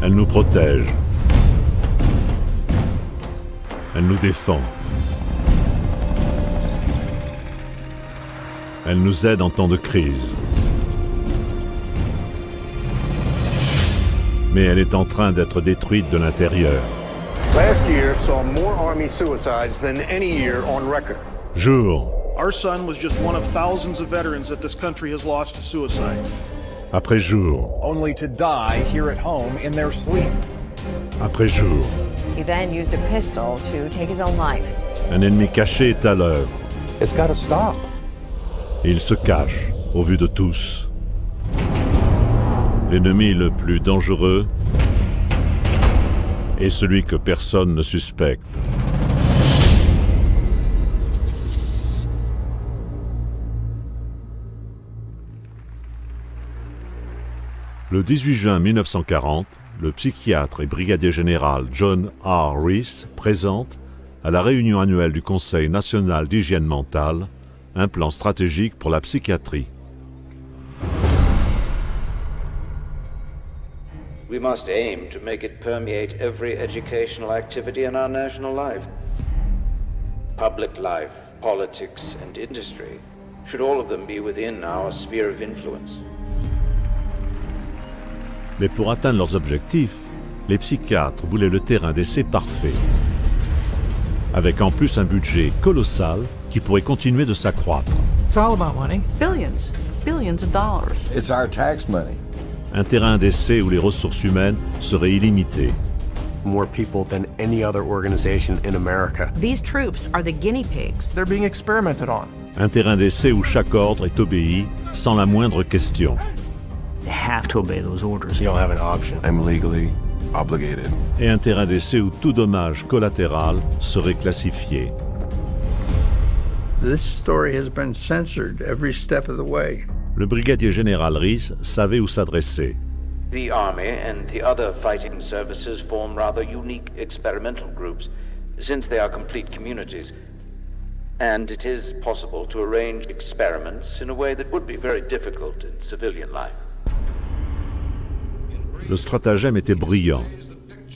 Elle nous protège. Elle nous défend. Elle nous aide en temps de crise. Mais elle est en train d'être détruite de l'intérieur. Last year saw more Army suicides than any year on record. Jour Our son was just one of thousands of veterans that this country has lost to suicide. après jour only to die here at home in their sleep. après jour. He then used a pistol to take his own life. Un ennemi caché est à l'œuvre. It's got to stop. Et il se cache, au vu de tous. L'ennemi le plus dangereux est celui que personne ne suspecte. Le 18 juin 1940, le psychiatre et brigadier général John R. Reese présente, à la réunion annuelle du Conseil national d'hygiène mentale, un plan stratégique pour la psychiatrie. We must aim to make it permeate every educational activity in our national life. Public life, politics, and industry should all of them be within our sphere of influence. Mais pour atteindre leurs objectifs, les psychiatres voulaient le terrain d'essai parfait, avec en plus un budget colossal qui pourrait continuer de s'accroître. It's all about money. Billions of dollars. It's our tax money. Un terrain d'essai où les ressources humaines seraient illimitées. More people than any other organization in America. These troops are the guinea pigs. They're being experimented on. Un terrain d'essai où chaque ordre est obéi sans la moindre question. They have to obey those orders. You don't have an option. I'm legally obligated. Et un terrain d'essai où tout dommage collatéral serait classifié. This story has been censored every step of the way. Le brigadier général Reese savait où s'adresser. The Army and the other fighting services form rather unique experimental groups, since they are complete communities. And it is possible to arrange experiments in a way that would be very difficult in civilian life. Le stratagème était brillant,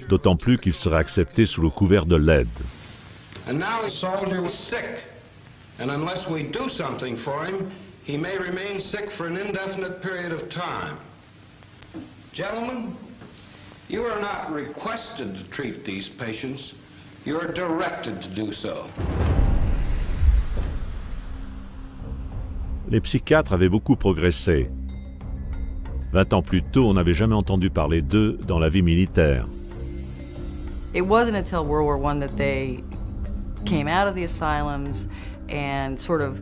d'autant plus qu'il serait accepté sous le couvert de l'aide. And now his soldier was sick, and unless we do something for him, he may remain sick for an indefinite period of time. Gentlemen, you are not requested to treat these patients. You are directed to do so. Les psychiatres avaient beaucoup progressé. 20 ans plus tôt, on n'avait jamais entendu parler d'eux dans la vie militaire. It wasn't until World War I that they came out of the asylums and sort of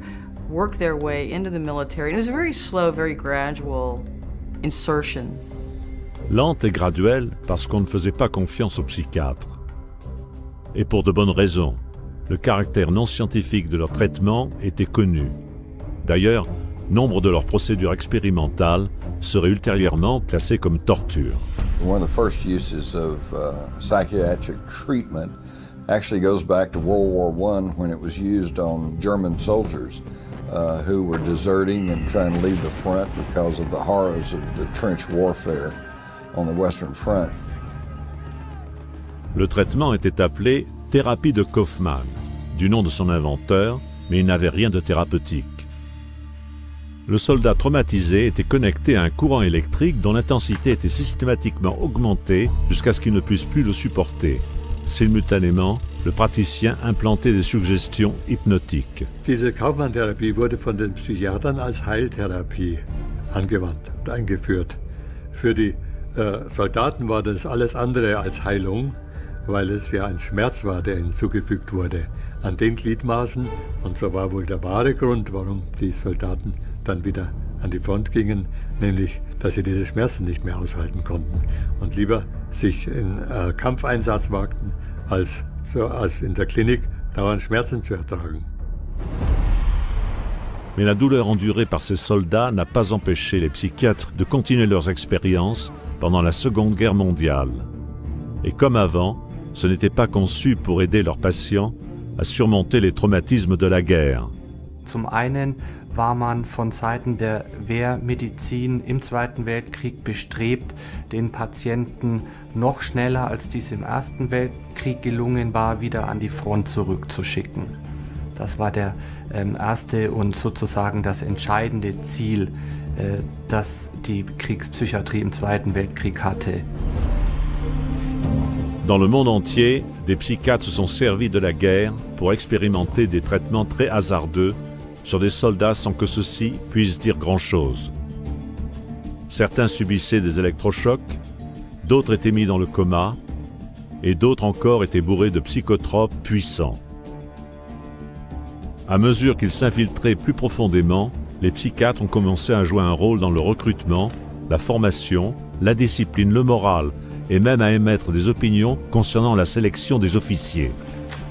worked their way into the military. And it was a very slow, very gradual insertion. Lente et graduelle parce qu'on ne faisait pas confiance aux psychiatres. Et pour de bonnes raisons. Le caractère non scientifique de leur traitement était connu. D'ailleurs, nombre de leurs procédures expérimentales seraient ultérieurement classées comme torture. One of the first uses of psychiatric treatment actually goes back to World War I when it was used on German soldiers who were deserting and trying to leave the front because of the horrors of the trench warfare on the Western Front. Le traitement était appelé thérapie de Kaufmann, du nom de son inventeur, mais il n'avait rien de thérapeutique. Le soldat traumatisé était connecté à un courant électrique dont l'intensité était systématiquement augmentée jusqu'à ce qu'il ne puisse plus le supporter. Simultanément, le praticien implantait des suggestions hypnotiques. Diese Kaufmann-Therapie wurde von den Psychiatern als Heiltherapie angewandt und eingeführt. Für die Soldaten war das alles andere als Heilung, weil es ja ein Schmerz war, der ihnen zugefügt wurde an den Gliedmaßen. Und so war wohl der wahre Grund, warum die Soldaten dann wieder an die Front gingen, nämlich, dass sie diese Schmerzen nicht mehr aushalten konnten und lieber sich in Kampfeinsatz wagten, als in der Klinik dauernd Schmerzen zu ertragen. Mais la douleur endurée par ces soldats n'a pas empêché les psychiatres de continuer leurs expériences pendant la Seconde Guerre mondiale. Et comme avant, ce n'était pas conçu pour aider leurs patients à surmonter les traumatismes de la guerre. Zum einen war man von Seiten der Wehrmedizin im Zweiten Weltkrieg bestrebt, den Patienten noch schneller, als dies im Ersten Weltkrieg gelungen war, wieder an die Front zurückzuschicken. Das war der erste und sozusagen das entscheidende Ziel, das die Kriegspsychiatrie im Zweiten Weltkrieg hatte. Dans le monde entier, des psychiatres se sont servis de la guerre pour expérimenter des traitements très hasardeux sur des soldats sans que ceux-ci puissent dire grand-chose. Certains subissaient des électrochocs, d'autres étaient mis dans le coma, et d'autres encore étaient bourrés de psychotropes puissants. À mesure qu'ils s'infiltraient plus profondément, les psychiatres ont commencé à jouer un rôle dans le recrutement, la formation, la discipline, le moral, et même à émettre des opinions concernant la sélection des officiers.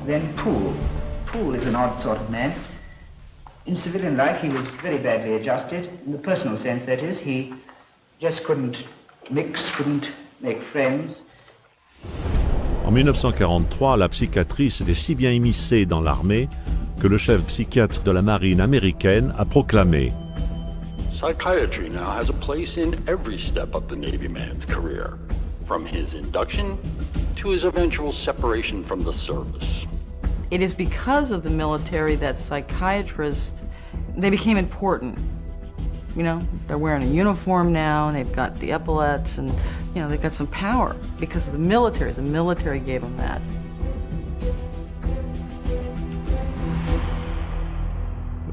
Then Poole is an odd sort of man. In civilian life he was very badly adjusted, in the personal sense that is, he just couldn't mix, couldn't make friends. En 1943, la psychiatrie s'était si bien immiscée dans l'armée que le chef psychiatre de la marine américaine a proclamé: Psychiatry now has a place in every step of the Navy man's career, from his induction to his eventual separation from the service. It is because of the military that psychiatrists, they became important. You know, they're wearing a uniform now, and they've got the epaulets, and, you know, they've got some power because of the military. The military gave them that.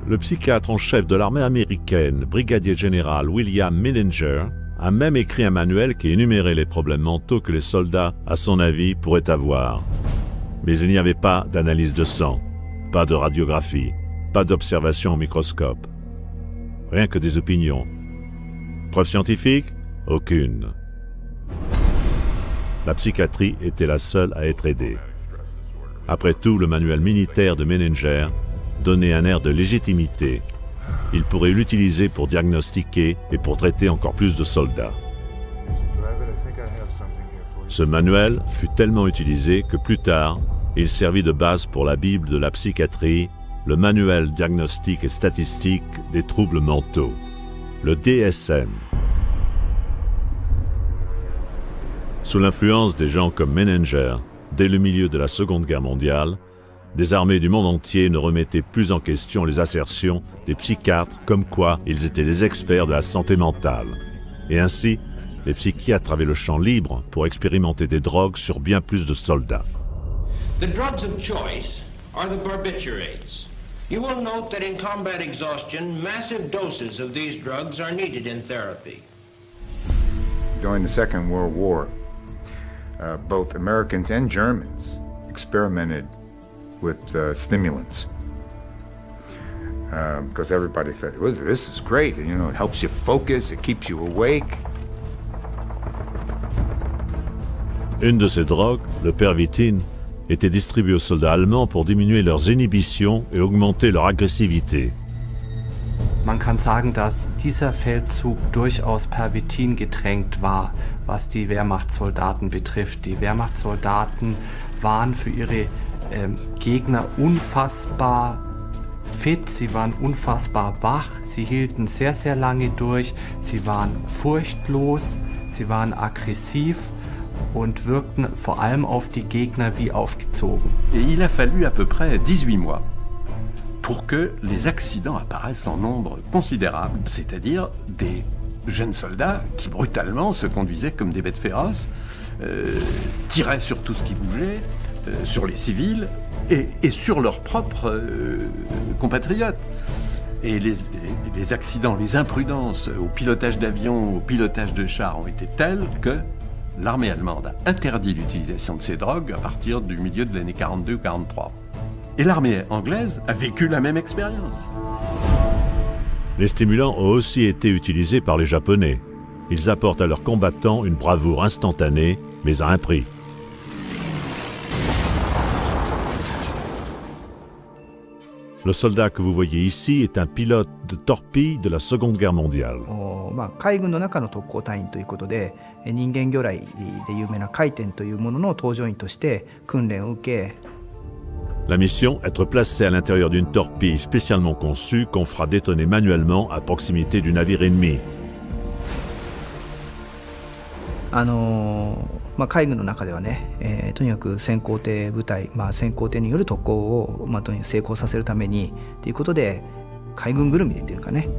Le psychiatre en chef de l'armée américaine, brigadier général William Millinger, a même écrit un manuel qui énumérait les problèmes mentaux que les soldats, à son avis, pourraient avoir. Mais il n'y avait pas d'analyse de sang, pas de radiographie, pas d'observation au microscope. Rien que des opinions. Preuve scientifique? Aucune. La psychiatrie était la seule à être aidée. Après tout, le manuel militaire de Millinger donnait un air de légitimité. Il pourrait l'utiliser pour diagnostiquer et pour traiter encore plus de soldats. Ce manuel fut tellement utilisé que plus tard, il servit de base pour la Bible de la psychiatrie, le manuel diagnostique et statistique des troubles mentaux, le DSM. Sous l'influence des gens comme Millinger, dès le milieu de la Seconde Guerre mondiale, des armées du monde entier ne remettaient plus en question les assertions des psychiatres comme quoi ils étaient les experts de la santé mentale. Et ainsi, les psychiatres avaient le champ libre pour expérimenter des drogues sur bien plus de soldats. The drugs of choice are the barbiturates. You will note that in combat exhaustion, massive doses of these drugs are needed in therapy. During the Second World War, both Americans and Germans experimented with stimulants because everybody thought, well, this is great, and, you know, it helps you focus, it keeps you awake. Une de ces drogues, le Pervitin, était distribuée aux soldats allemands pour diminuer leurs inhibitions et augmenter leur agressivité. Man kann sagen, dass dieser Feldzug durchaus Pervitin getränkt war, was die Wehrmachtssoldaten betrifft. Die Wehrmachtssoldaten waren für ihre Gegner unfassbar fit, sie waren unfassbar wach, sie hielten sehr, sehr lange durch, sie waren furchtlos, sie waren aggressiv und wirkten vor allem auf die Gegner wie aufgezogen. Et il a fallu à peu près 18 mois pour que les accidents apparaissent en nombre considérable, c'est-à-dire des jeunes soldats qui brutalement se conduisaient comme des bêtes féroces, tiraient sur tout ce qui bougeait, sur les civils et sur leurs propres compatriotes. Et les accidents, les imprudences au pilotage d'avions, au pilotage de chars ont été tels que l'armée allemande a interdit l'utilisation de ces drogues à partir du milieu de l'année 42 ou 43. Et l'armée anglaise a vécu la même expérience. Les stimulants ont aussi été utilisés par les Japonais. Ils apportent à leurs combattants une bravoure instantanée, mais à un prix. Le soldat que vous voyez ici est un pilote de torpille de la Seconde Guerre mondiale. 海軍の中の特攻隊員ということで、人間魚雷で有名な回天というものの搭乗員として訓練を受け、La mission, être placé à l'intérieur d'une torpille spécialement conçue qu'on fera détonner manuellement à proximité du navire ennemi. 海軍の中ではね、とにかく先行艇部隊、先行艇による特攻を、とにかく成功させるためにということで海軍ぐるみでっていうかね、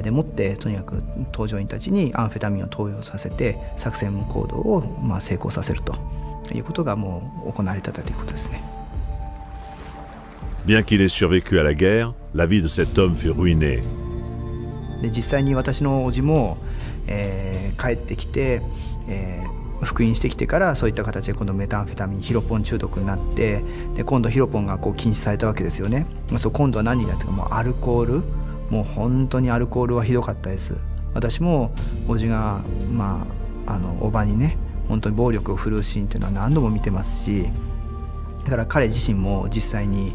でもってとにかく搭乗員たちにアンフェタミンを投与させて作戦行動を成功させるということがもう行われてたということですね。Bien qu'il ait survécu à la guerre, la vie de cet homme fut ruinée. で実際に私の叔父も、帰ってきて、復員してきてからそういった形で今度メタンフェタミンヒロポン中毒になってで今度ヒロポンが禁止されたわけですよね。今度は何になってかもうアルコールもう本当にアルコールはひどかったです。私も叔父がおばにね本当に暴力を振るうシーンっていうのは何度も見てますしだから彼自身も実際に、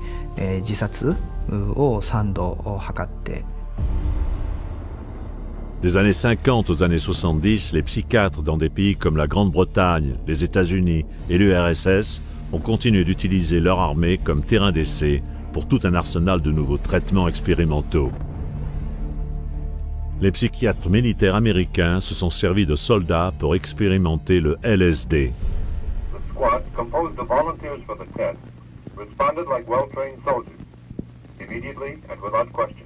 自殺を3度図って。Des années 50 aux années 70, les psychiatres dans des pays comme la Grande-Bretagne, les États-Unis et l'URSS ont continué d'utiliser leur armée comme terrain d'essai pour tout un arsenal de nouveaux traitements expérimentaux. Les psychiatres militaires américains se sont servis de soldats pour expérimenter le LSD. The squad, composed of volunteers for the test, responded like well-trained soldiers, immediately and without question.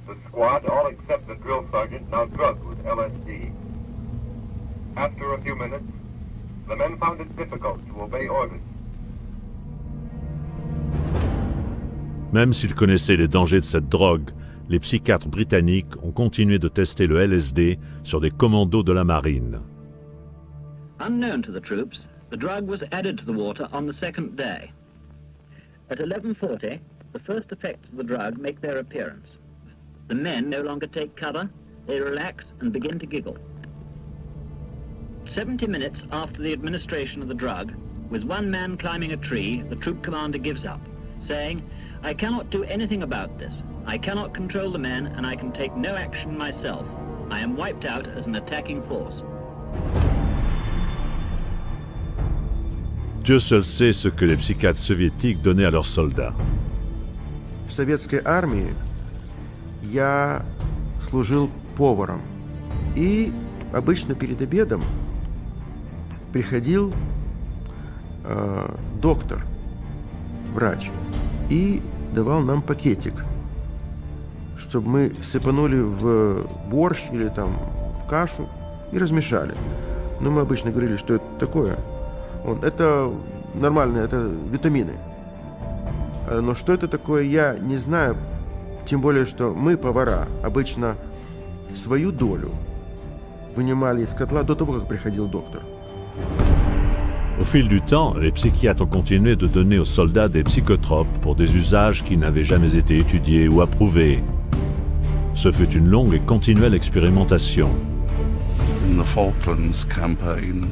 The squad, all except the drill sergeant, now drugged with LSD. After a few minutes, the men found it difficult to obey orders. Même s'ils connaissaient les dangers de cette drogue, les psychiatres britanniques ont continué de tester le LSD sur des commandos de la marine. Unknown to the troops, the drug was added to the water on the second day. At 11:40, the first effects of the drug make their appearance. The men no longer take cover, they relax and begin to giggle. 70 minutes after the administration of the drug, with one man climbing a tree, the troop commander gives up, saying, "I cannot do anything about this. I cannot control the men and I can take no action myself. I am wiped out as an attacking force." Dieu seul sait ce que les psychiatres soviétiques donnaient à leurs soldats. В советской армии я служил поваром. И обычно перед обедом приходил доктор, врач, и давал нам пакетик, чтобы мы сыпанули в борщ или там в кашу и размешали. Но мы обычно говорили, что это такое. Это нормально, это витамины. Но что это такое, я не знаю. Тем более, что мы, повара, обычно свою долю вынимали из котла до того, как приходил доктор. Au fil du temps, les psychiatres ont continué de donner aux soldats des psychotropes pour des usages qui n'avaient jamais été étudiés ou approuvés. Ce fut une longue et continuelle expérimentation. In the Falklands campaign,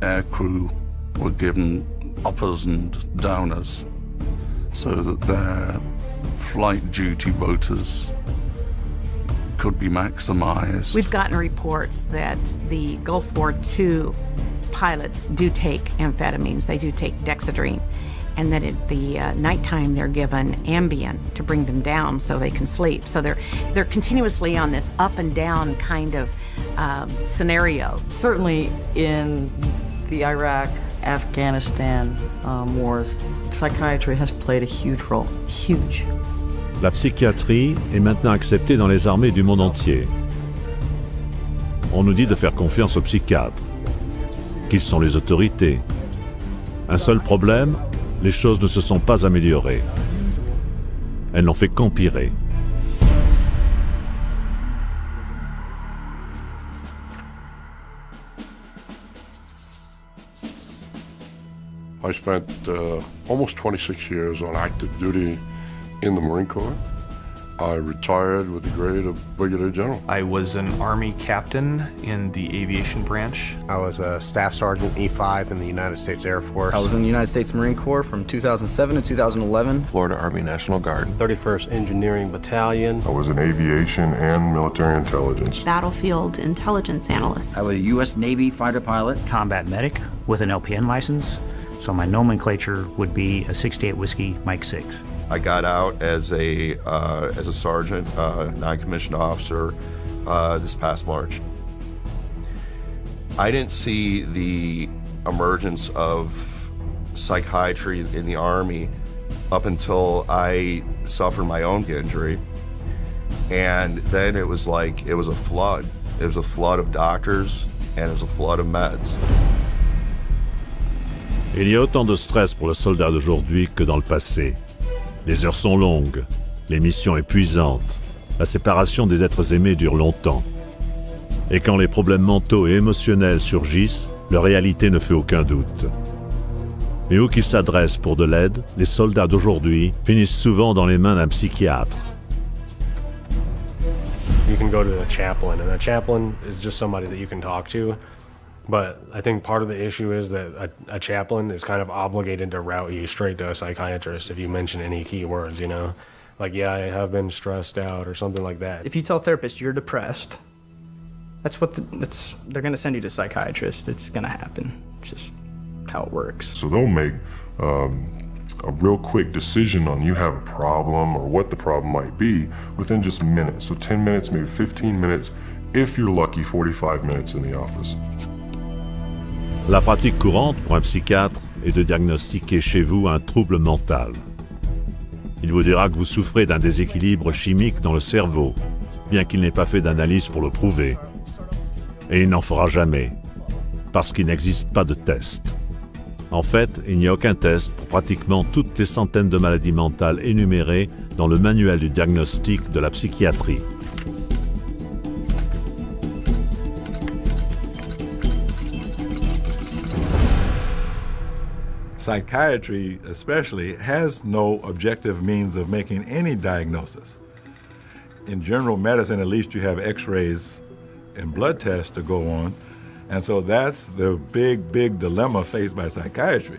air crew were given uppers and downers so that their flight duty rotas could be maximized. We've gotten reports that the Gulf War II pilots do take amphetamines, they do take dexedrine, and that at the nighttime they're given Ambien to bring them down so they can sleep. So they're continuously on this up and down kind of scenario. Certainly in the Iraq, Afghanistan wars, psychiatry has played a huge role, huge. La psychiatrie est maintenant acceptée dans les armées du monde entier. On nous dit de faire confiance aux psychiatres, qu'ils sont les autorités. Un seul problème, les choses ne se sont pas améliorées. Elles n'ont fait qu'empirer. I spent almost 26 years on active duty in the Marine Corps. I retired with the grade of Brigadier General. I was an Army captain in the aviation branch. I was a Staff Sergeant E5 in the United States Air Force. I was in the United States Marine Corps from 2007 to 2011. Florida Army National Guard. 31st Engineering Battalion. I was in aviation and military intelligence. Battlefield intelligence analyst. I was a U.S. Navy fighter pilot. Combat medic with an LPN license. So my nomenclature would be a 68 Whiskey Mike 6. I got out as a sergeant, non-commissioned officer, this past March. I didn't see the emergence of psychiatry in the Army up until I suffered my own injury. And then it was like, it was a flood. It was a flood of doctors and it was a flood of meds. Il y a autant de stress pour le soldat d'aujourd'hui que dans le passé. Les heures sont longues, les missions épuisantes, la séparation des êtres aimés dure longtemps. Et quand les problèmes mentaux et émotionnels surgissent, leur réalité ne fait aucun doute. Mais où qu'ils s'adressent pour de l'aide, les soldats d'aujourd'hui finissent souvent dans les mains d'un psychiatre. You can go to a chaplain, and a chaplain is just somebody that you can talk to. But I think part of the issue is that a chaplain is kind of obligated to route you straight to a psychiatrist if you mention any key words, you know? Like, yeah, I have been stressed out or something like that. If you tell a therapist you're depressed, they're going to send you to a psychiatrist. It's going to happen. It's just how it works. So they'll make a real quick decision on you have a problem or what the problem might be within just minutes. So 10 minutes, maybe 15 minutes, if you're lucky, 45 minutes in the office. La pratique courante pour un psychiatre est de diagnostiquer chez vous un trouble mental. Il vous dira que vous souffrez d'un déséquilibre chimique dans le cerveau, bien qu'il n'ait pas fait d'analyse pour le prouver. Et il n'en fera jamais, parce qu'il n'existe pas de test. En fait, il n'y a aucun test pour pratiquement toutes les centaines de maladies mentales énumérées dans le manuel du diagnostic de la psychiatrie. Psychiatry, especially, has no objective means of making any diagnosis. In general medicine, at least you have x-rays and blood tests to go on, and so that's the big dilemma faced by psychiatry.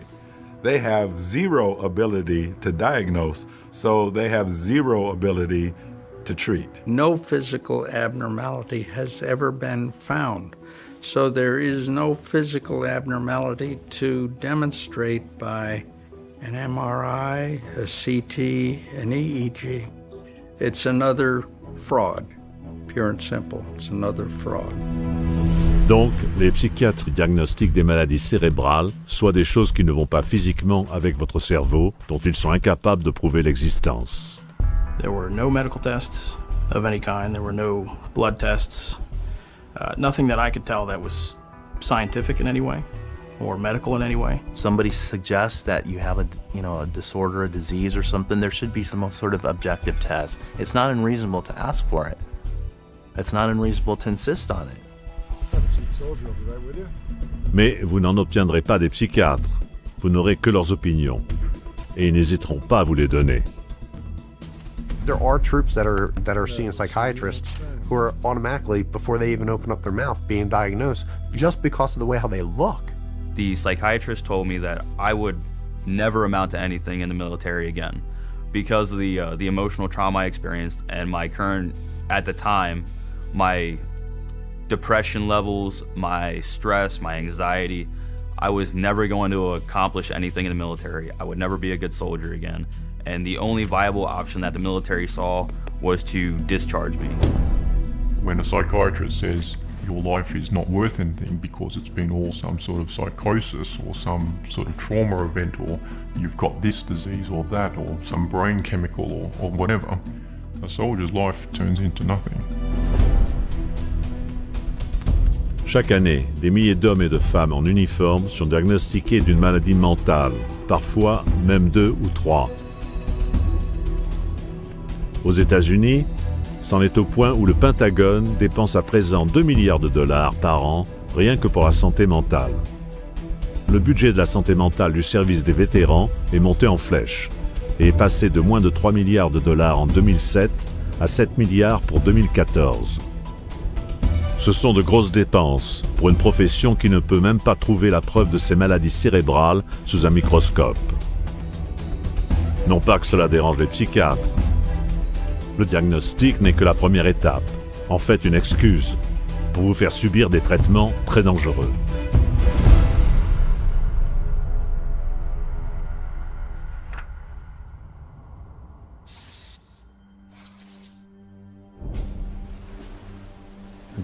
They have zero ability to diagnose, so they have zero ability to treat. No physical abnormality has ever been found. So there is no physical abnormality to demonstrate by an MRI, a CT, an EEG. It's another fraud, pure and simple. It's another fraud. Donc, les psychiatres diagnostiquent des maladies cérébrales, soit des choses qui ne vont pas physiquement avec votre cerveau, dont ils sont incapables de prouver l'existence. There were no medical tests of any kind. There were no blood tests. Nothing that I could tell that was scientific in any way or medical in any way. Somebody suggests that you have a disorder, a disease or something, there should be some sort of objective test. It's not unreasonable to ask for it. It's not unreasonable to insist on it. Mais vous n'en obtiendrez pas des psychiatres. Vous n'aurez que leurs opinions. Et ils n'hésiteront pas à vous les donner. There are troops that are seeing psychiatrists who are automatically, before they even open up their mouth, being diagnosed just because of the way how they look. The psychiatrist told me that I would never amount to anything in the military again because of the emotional trauma I experienced and my current, at the time, my depression levels, my stress, my anxiety. I was never going to accomplish anything in the military. I would never be a good soldier again. And the only viable option that the military saw was to discharge me. When a psychiatrist says your life is not worth anything because it's been all some sort of psychosis or some sort of trauma event, or you've got this disease or that, or some brain chemical or whatever, a soldier's life turns into nothing. Chaque année, des milliers d'hommes et de femmes en uniforme sont diagnostiqués d'une maladie mentale, parfois même 2 ou 3. Aux États-Unis, c'en est au point où le Pentagone dépense à présent 2 milliards de dollars par an rien que pour la santé mentale. Le budget de la santé mentale du service des vétérans est monté en flèche et est passé de moins de 3 milliards de dollars en 2007 à 7 milliards pour 2014. Ce sont de grosses dépenses pour une profession qui ne peut même pas trouver la preuve de ces maladies cérébrales sous un microscope. Non pas que cela dérange les psychiatres. Le diagnostic n'est que la première étape, en fait une excuse, pour vous faire subir des traitements très dangereux.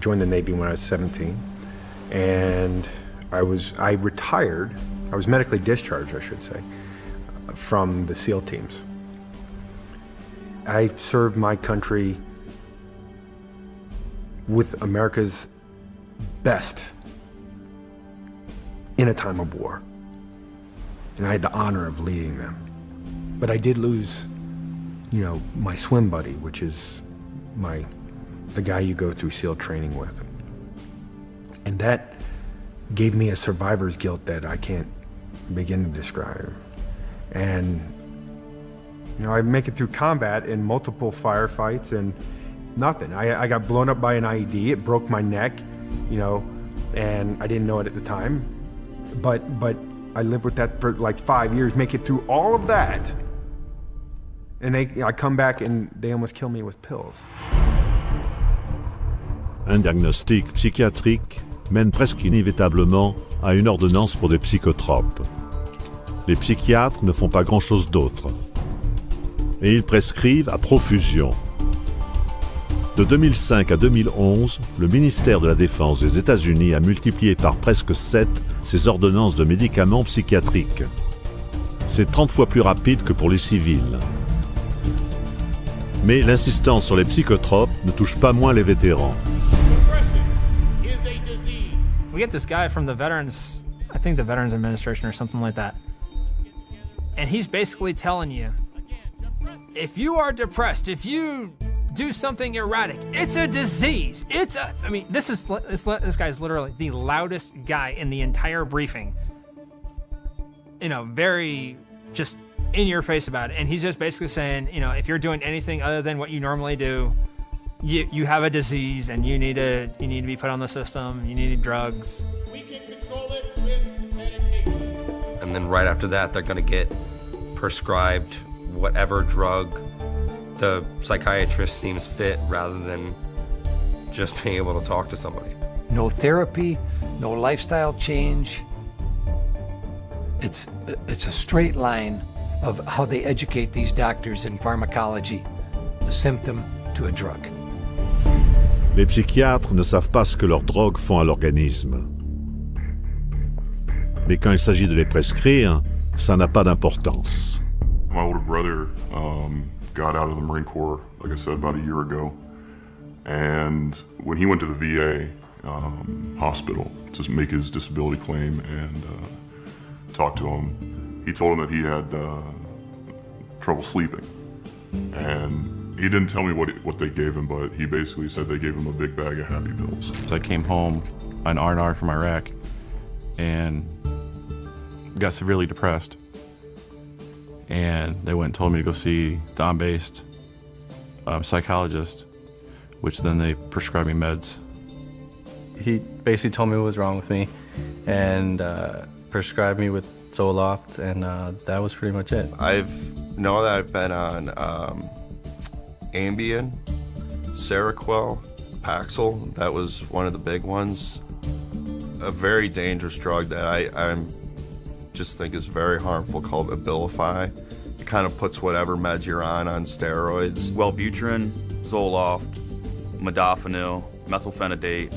joined the Navy when I was 17, and I was medically discharged, I should say, from the SEAL teams. I served my country with America's best in a time of war, and I had the honor of leading them. But I did lose, my swim buddy, which is the guy you go through SEAL training with. And that gave me a survivor's guilt that I can't begin to describe. And, I make it through combat in multiple firefights and nothing. I got blown up by an IED, it broke my neck, and I didn't know it at the time. But I lived with that for like 5 years, make it through all of that. And I come back and they almost kill me with pills. Un diagnostic psychiatrique mène presque inévitablement à une ordonnance pour des psychotropes. Les psychiatres ne font pas grand-chose d'autre. Et ils prescrivent à profusion. De 2005 à 2011, le ministère de la Défense des États-Unis a multiplié par presque 7 ces ordonnances de médicaments psychiatriques. C'est 30 fois plus rapide que pour les civils. Mais l'insistance sur les psychotropes ne touche pas moins les vétérans. We get this guy from the Veterans, I think the Veterans Administration or something like that. And he's basically telling you, if you are depressed, if you do something erratic, it's a disease. This guy's literally the loudest guy in the entire briefing. Very just in your face about it. And he's just basically saying, if you're doing anything other than what you normally do, you have a disease and you need to be put on the system, you need drugs. We can control it with medication. And then right after that, they're gonna get prescribed whatever drug the psychiatrist seems fit rather than just being able to talk to somebody. No therapy, no lifestyle change. It's a straight line of how they educate these doctors in pharmacology, a symptom to a drug. Les psychiatres ne savent pas ce que leurs drogues font à l'organisme. Mais quand il s'agit de les prescrire, ça n'a pas d'importance. My older brother got out of the Marine Corps, like I said, about a year ago. And when he went to the VA hospital to make his disability claim and talk to him, he told him that he had trouble sleeping. And he didn't tell me what they gave him, but he basically said they gave him a big bag of happy pills. So I came home on R&R from Iraq and got severely depressed. And they went and told me to go see Don-based psychologist, which then they prescribed me meds. He basically told me what was wrong with me and prescribed me with Zoloft, and that was pretty much it. I've been on Ambien, Seroquel, Paxil. That was one of the big ones. A very dangerous drug that I just think is very harmful called Abilify. It kind of puts whatever meds you're on steroids. Wellbutrin, Zoloft, modafinil, methylphenidate,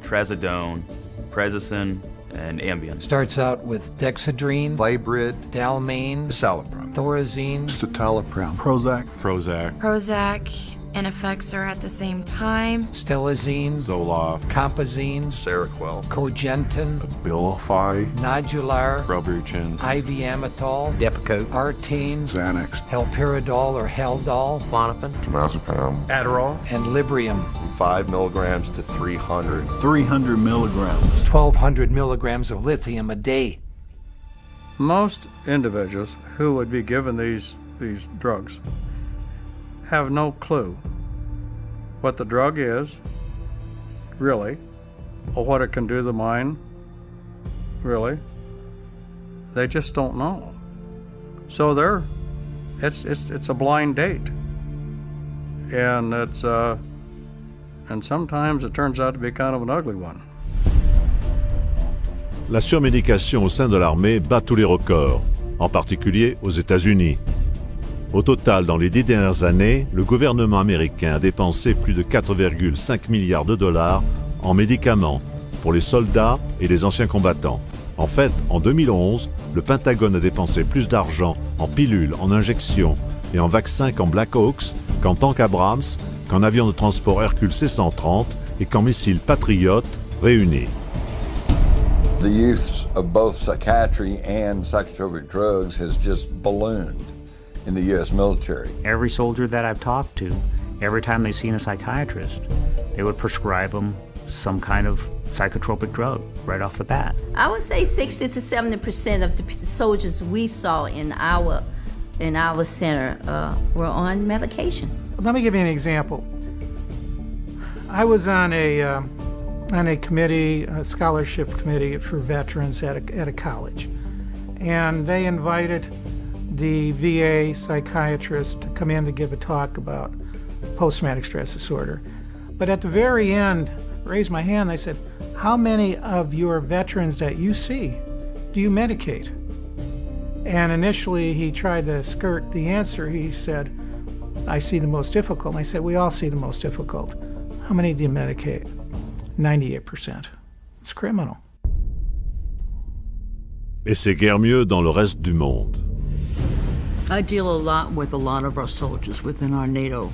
trazodone, Prazosin, and Ambien. Starts out with Dexedrine, Vibrid, Dalmane, Citalopram, Thorazine, Citalopram, Prozac, and effects are at the same time. Stelazine, Zoloft, Compazine, Seroquel, Cogentin, Abilify, Nodular, Wellbutrin, IV Amitol, Depakote, Artane, Xanax, Halperidol or Haldol, Klonopin, Diazepam, Adderall, and Librium. 5 milligrams to 300. 300 milligrams. 1,200 milligrams of lithium a day. Most individuals who would be given these drugs have no clue what the drug is, really, or what it can do to the mind, really. They just don't know. So it's a blind date. And and sometimes it turns out to be kind of an ugly one. La surmédication au sein de l'armée bat tous les records, en particulier aux États-Unis. Au total, dans les 10 dernières années, le gouvernement américain a dépensé plus de 4,5 milliards de dollars en médicaments pour les soldats et les anciens combattants. En fait, en 2011, le Pentagone a dépensé plus d'argent en pilules, en injections et en vaccins qu'en Black Hawks, qu'en tank Abrams, qu'en avions de transport Hercule C-130 et qu'en missiles Patriot réunis. The use of both psychiatry and psychotropic drugs has just ballooned in the U.S. military. Every soldier that I've talked to, every time they've seen a psychiatrist, they would prescribe them some kind of psychotropic drug right off the bat. I would say 60 to 70% of the soldiers we saw in our center were on medication. Let me give you an example. I was on a committee, a scholarship committee for veterans at a college, and they invited the VA psychiatrist to come in to give a talk about post-traumatic stress disorder. But at the very end, I raised my hand, I said, how many of your veterans that you see do you medicate? And initially he tried to skirt the answer. He said, I see the most difficult. And I said, we all see the most difficult. How many do you medicate? 98%. It's criminal. Et c'est guère mieux dans le reste du monde. I deal a lot with a lot of our soldiers within our NATO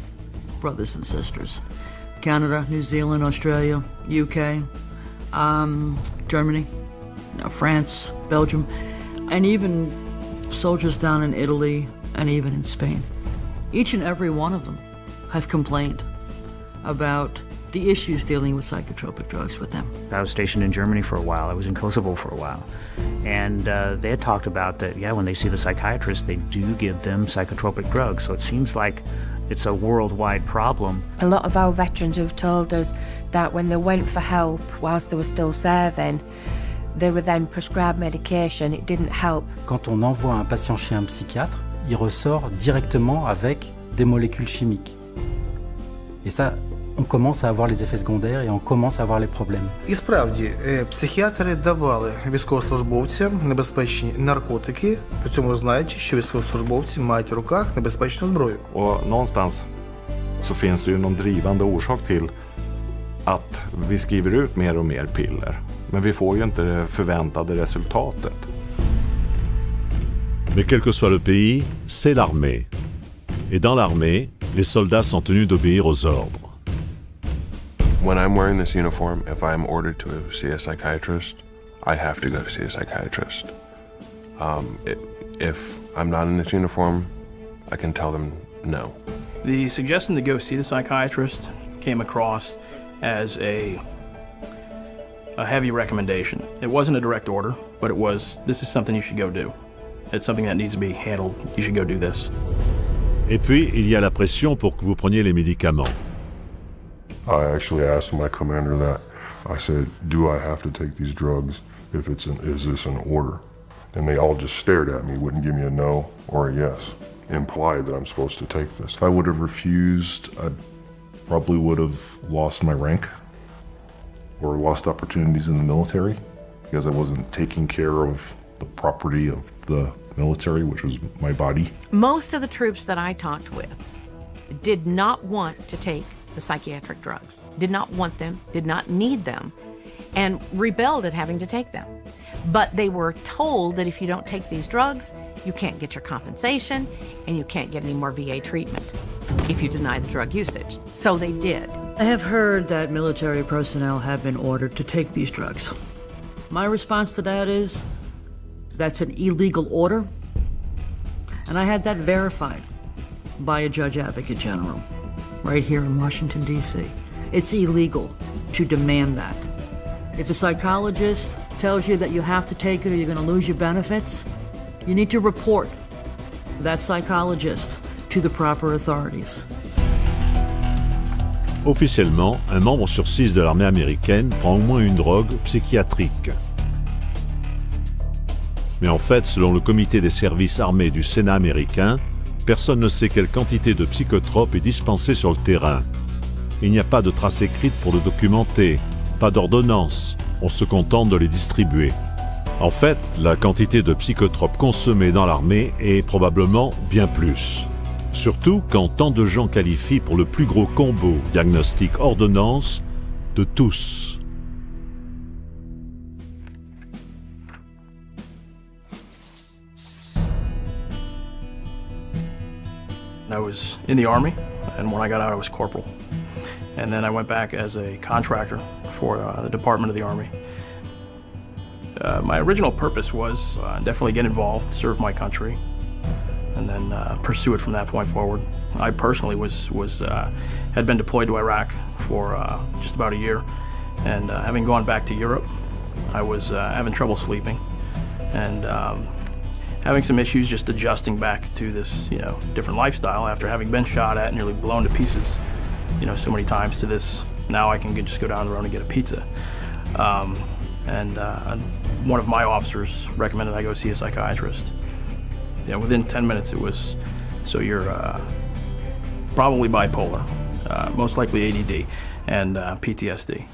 brothers and sisters. Canada, New Zealand, Australia, UK, Germany, France, Belgium, and even soldiers down in Italy and even in Spain. Each and every one of them have complained about the issues dealing with psychotropic drugs with them. I was stationed in Germany for a while. I was in Kosovo for a while. And they had talked about that, yeah, when they see the psychiatrist, they do give them psychotropic drugs. So it seems like it's a worldwide problem. A lot of our veterans who've told us that when they went for help whilst they were still serving, they were then prescribed medication. It didn't help. Quand on envoie un patient chez un psychiatre, il ressort directement avec des molécules chimiques. Et ça, on commence à avoir les effets secondaires et on commence à avoir les problèmes. І справді, психіатри давали військовослужбовцям небезпечні наркотики, при цьому знаючи, що військовослужбовці мають в руках небезпечну зброю. Och någonstans så finns det ju någon drivande orsak till att vi skriver ut mer och mer piller. Men vi får ju inte det förväntade resultatet. Mais quel que soit le pays, c'est l'armée. Et dans l'armée, les soldats sont tenus d'obéir aux ordres. When I'm wearing this uniform, if I'm ordered to see a psychiatrist, I have to go to see a psychiatrist. If I'm not in this uniform, I can tell them no. The suggestion to go see the psychiatrist came across as a heavy recommendation. It wasn't a direct order, but it was, this is something you should go do. It's something that needs to be handled. You should go do this. Et puis, il y a la pression pour que vous preniez les médicaments. I actually asked my commander that. I said, do I have to take these drugs if is this an order? And they all just stared at me, wouldn't give me a no or a yes, implied that I'm supposed to take this. If I would have refused, I probably would have lost my rank or lost opportunities in the military because I wasn't taking care of the property of the military, which was my body. Most of the troops that I talked with did not want to take the psychiatric drugs, did not want them, did not need them, and rebelled at having to take them. But they were told that if you don't take these drugs, you can't get your compensation and you can't get any more VA treatment if you deny the drug usage. So they did. I have heard that military personnel have been ordered to take these drugs. My response to that is, that's an illegal order, and I had that verified by a Judge Advocate General right here in Washington, D.C. It's illegal to demand that. If a psychologist tells you that you have to take it or you're going to lose your benefits, you need to report that psychologist to the proper authorities. Officiellement, un membre sur 6 de l'armée américaine prend au moins une drogue psychiatrique. Mais en fait, selon le comité des services armés du Sénat américain, personne ne sait quelle quantité de psychotropes est dispensée sur le terrain. Il n'y a pas de trace écrite pour le documenter, pas d'ordonnance, on se contente de les distribuer. En fait, la quantité de psychotropes consommée dans l'armée est probablement bien plus. Surtout quand tant de gens qualifient pour le plus gros combo diagnostic-ordonnance de tous. I was in the Army, and when I got out, I was corporal. And then I went back as a contractor for the Department of the Army. My original purpose was definitely get involved, serve my country, and then pursue it from that point forward. I personally had been deployed to Iraq for just about a year, and having gone back to Europe, I was having trouble sleeping, and having some issues just adjusting back to this, different lifestyle after having been shot at, nearly blown to pieces, so many times to this. Now I can just go down the road and get a pizza. And one of my officers recommended I go see a psychiatrist. Within 10 minutes it was, so you're probably bipolar, most likely ADD, and PTSD.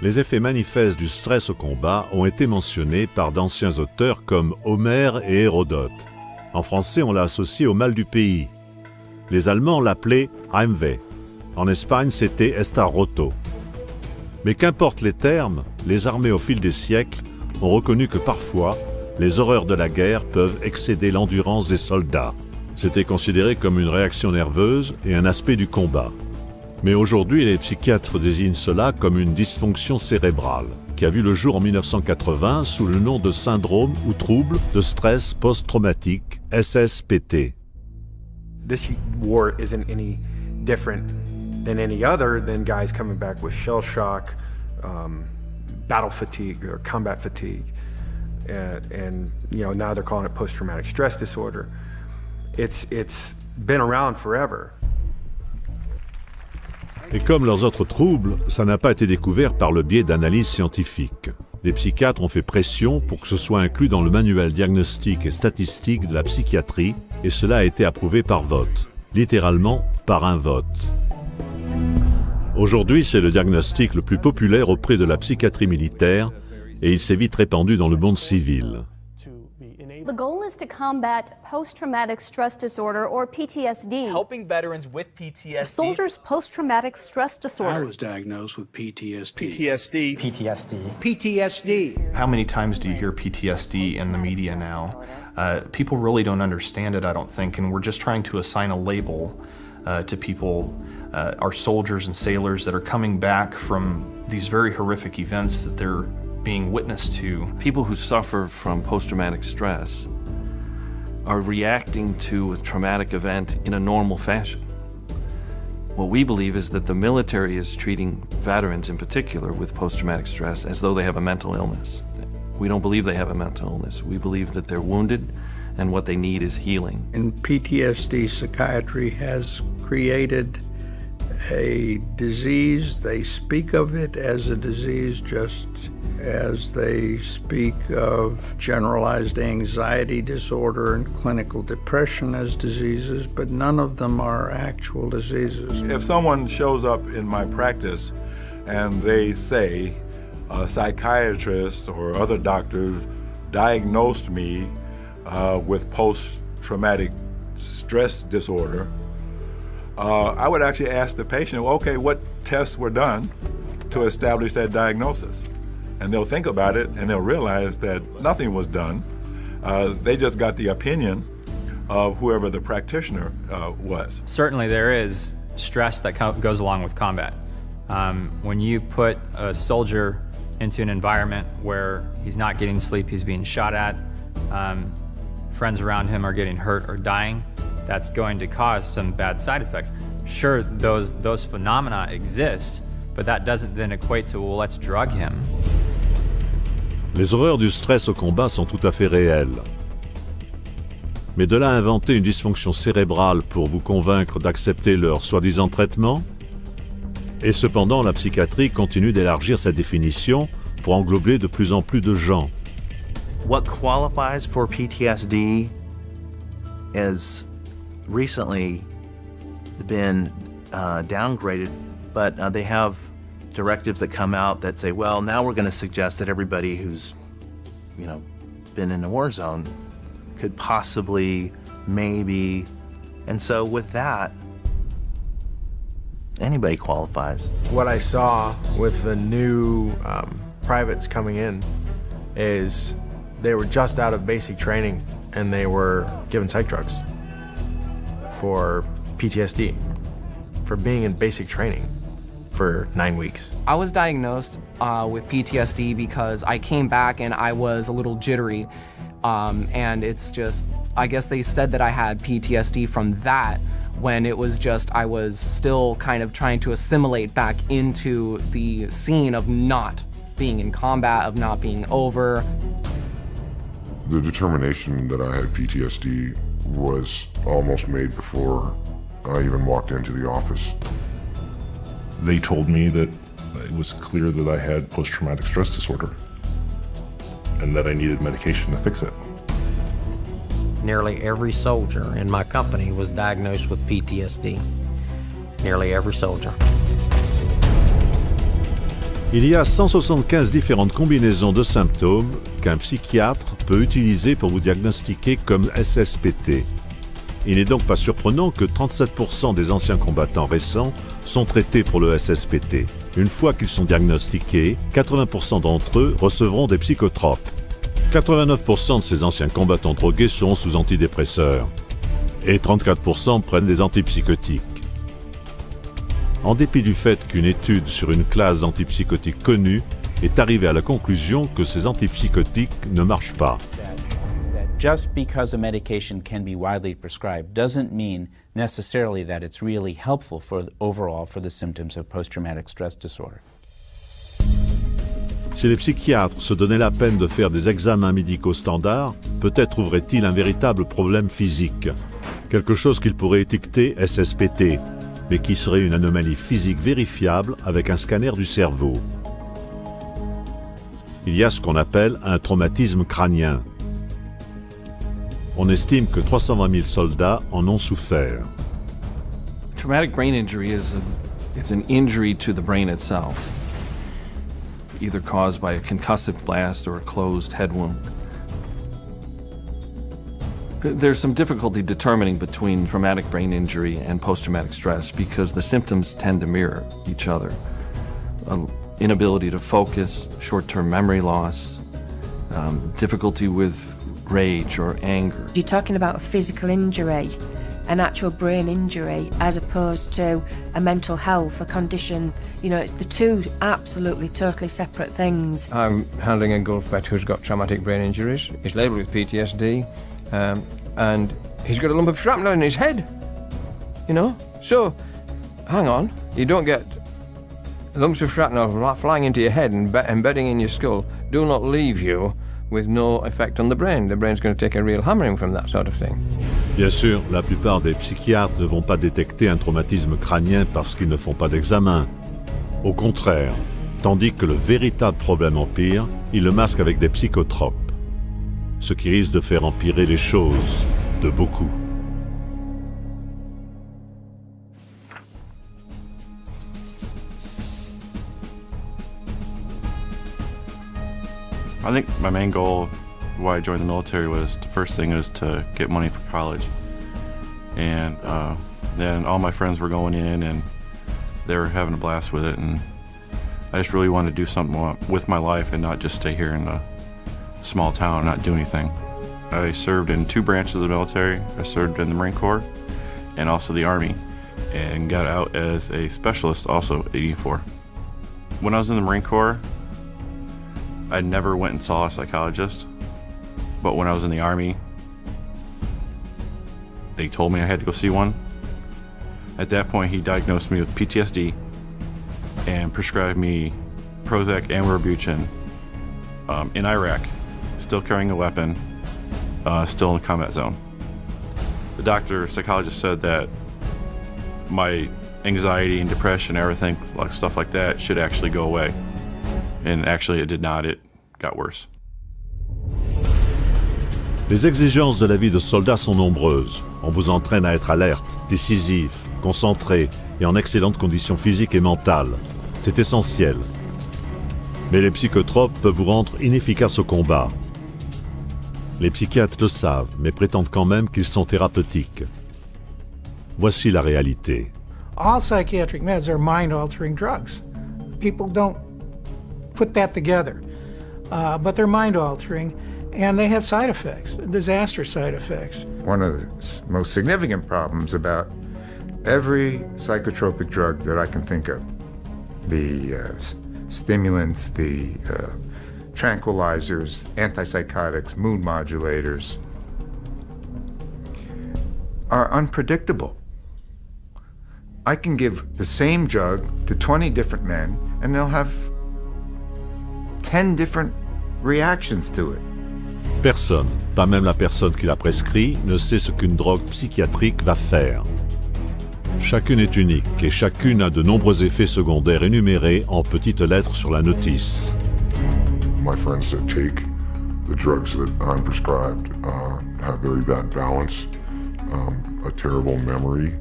Les effets manifestes du stress au combat ont été mentionnés par d'anciens auteurs comme Homère et Hérodote. En français, on l'a associé au mal du pays. Les Allemands l'appelaient Heimweh. En Espagne, c'était Estar roto. Mais qu'importe les termes, les armées au fil des siècles ont reconnu que parfois, les horreurs de la guerre peuvent excéder l'endurance des soldats. C'était considéré comme une réaction nerveuse et un aspect du combat. Mais aujourd'hui, les psychiatres désignent cela comme une dysfonction cérébrale, qui a vu le jour en 1980 sous le nom de syndrome ou trouble de stress post-traumatique, SSPT. This war isn't any different than any other than guys coming back with shell shock, battle fatigue or combat fatigue. And now they're calling it post-traumatic stress disorder. It's been around forever. Et comme leurs autres troubles, ça n'a pas été découvert par le biais d'analyses scientifiques. Des psychiatres ont fait pression pour que ce soit inclus dans le manuel diagnostique et statistique de la psychiatrie, et cela a été approuvé par vote. Littéralement, par un vote. Aujourd'hui, c'est le diagnostic le plus populaire auprès de la psychiatrie militaire, et il s'est vite répandu dans le monde civil. The goal is to combat post-traumatic stress disorder, or PTSD. Helping veterans with PTSD. Soldiers' post-traumatic stress disorder. I was diagnosed with PTSD. PTSD. PTSD. PTSD. How many times do you hear PTSD in the media now? People really don't understand it, I don't think, and we're just trying to assign a label to people, our soldiers and sailors that are coming back from these very horrific events that they're being witness to. People who suffer from post-traumatic stress are reacting to a traumatic event in a normal fashion. What we believe is that the military is treating veterans in particular with post-traumatic stress as though they have a mental illness. We don't believe they have a mental illness. We believe that they're wounded and what they need is healing. In PTSD, psychiatry has created a disease. They speak of it as a disease just as they speak of generalized anxiety disorder and clinical depression as diseases, but none of them are actual diseases. If someone shows up in my practice and they say a psychiatrist or other doctors diagnosed me with post-traumatic stress disorder, I would actually ask the patient, okay, what tests were done to establish that diagnosis? And they'll think about it and they'll realize that nothing was done. They just got the opinion of whoever the practitioner was. Certainly there is stress that goes along with combat. When you put a soldier into an environment where he's not getting sleep, he's being shot at, friends around him are getting hurt or dying, that's going to cause some bad side effects. Sure, those phenomena exist, but that doesn't then equate to, well, let's drug him. Les horreurs du stress au combat sont tout à fait réelles. Mais de là à inventer une dysfonction cérébrale pour vous convaincre d'accepter leur soi-disant traitement? Et cependant, la psychiatrie continue d'élargir sa définition pour englober de plus en plus de gens. What qualifies for PTSD has recently been downgraded, but they have directives that come out that say, well, now we're going to suggest that everybody who's, been in a war zone could possibly, maybe. And so with that, anybody qualifies. What I saw with the new privates coming in is they were just out of basic training and they were given psych drugs for PTSD, for being in basic training for 9 weeks. I was diagnosed with PTSD because I came back and I was a little jittery. And it's just, I guess they said that I had PTSD from that when it was just, I was still kind of trying to assimilate back into the scene of not being in combat, of not being over. The determination that I had PTSD was almost made before I even walked into the office. They told me that it was clear that I had post-traumatic stress disorder and that I needed medication to fix it. Nearly every soldier in my company was diagnosed with PTSD. Nearly every soldier. Il y a 175 différentes combinaisons de symptômes qu'un psychiatre peut utiliser pour vous diagnostiquer comme SSPT. Il n'est donc pas surprenant que 37% des anciens combattants récents sont traités pour le SSPT. Une fois qu'ils sont diagnostiqués, 80% d'entre eux recevront des psychotropes. 89% de ces anciens combattants drogués seront sous antidépresseurs et 34% prennent des antipsychotiques. En dépit du fait qu'une étude sur une classe d'antipsychotiques connue est arrivée à la conclusion que ces antipsychotiques ne marchent pas. Just because a medication can be widely prescribed doesn't mean necessarily that it's really helpful overall for the symptoms of post-traumatic stress disorder. Si les psychiatres se donnaient la peine de faire des examens médicaux standards, peut-être trouverait-il un véritable problème physique. Quelque chose qu'ils pourraient étiqueter SSPT, mais qui serait une anomalie physique vérifiable avec un scanner du cerveau. Il y a ce qu'on appelle un traumatisme crânien. On estime que 320 000 soldats en ont souffert. Traumatic brain injury is an injury to the brain itself, either caused by a concussive blast or a closed head wound. There's some difficulty determining between traumatic brain injury and post-traumatic stress because the symptoms tend to mirror each other. Inability to focus, short-term memory loss, difficulty with rage or anger. You're talking about a physical injury, an actual brain injury, as opposed to a mental health, a condition. You know, it's the two absolutely, totally separate things. I'm handling a Gulf vet who's got traumatic brain injuries. He's labelled with PTSD, and he's got a lump of shrapnel in his head. You know? So, hang on, you don't get lumps of shrapnel flying into your head and embedding in your skull do not leave you with no effect on the brain. The brain's going to take a real hammering from that sort of thing. Bien sûr, la plupart des psychiatres ne vont pas détecter un traumatisme crânien parce qu'ils ne font pas d'examen. Au contraire, tandis que le véritable problème empire, ils le masquent avec des psychotropes, ce qui risque de faire empirer les choses de beaucoup. I think my main goal why I joined the military was, the first thing is to get money for college. And then all my friends were going in and they were having a blast with it, and I just really wanted to do something with my life and not just stay here in a small town and not do anything. I served in 2 branches of the military. I served in the Marine Corps and also the Army, and got out as a specialist also at E4. When I was in the Marine Corps, I never went and saw a psychologist, but when I was in the Army, they told me I had to go see one. At that point, he diagnosed me with PTSD and prescribed me Prozac and Wellbutrin in Iraq, still carrying a weapon, still in the combat zone. The psychologist said that my anxiety and depression, everything, like stuff like that, should actually go away. And actually it did not, it got worse. Les exigences de la vie de soldat sont nombreuses. On vous entraîne à être alerte, décisif, concentré et en excellentes conditions physiques et mentales. C'est essentiel. Mais les psychotropes peuvent vous rendre inefficace au combat. Les psychiatres le savent, mais prétendent quand même qu'ils sont thérapeutiques. Voici la réalité. All psychiatric meds are mind-altering drugs. People don't put that together, but they're mind-altering, and they have side effects, disaster side effects. One of the most significant problems about every psychotropic drug that I can think of, the stimulants, the tranquilizers, antipsychotics, mood modulators, are unpredictable. I can give the same drug to 20 different men and they'll have 10 different reactions to it. Personne, pas même la personne qui la prescrit, ne sait ce qu'une drogue psychiatrique va faire. Chacune est unique et chacune a de nombreux effets secondaires énumérés en petites lettres sur la notice. My friends that take the drugs that I'm prescribed have very bad balance, a terrible memory.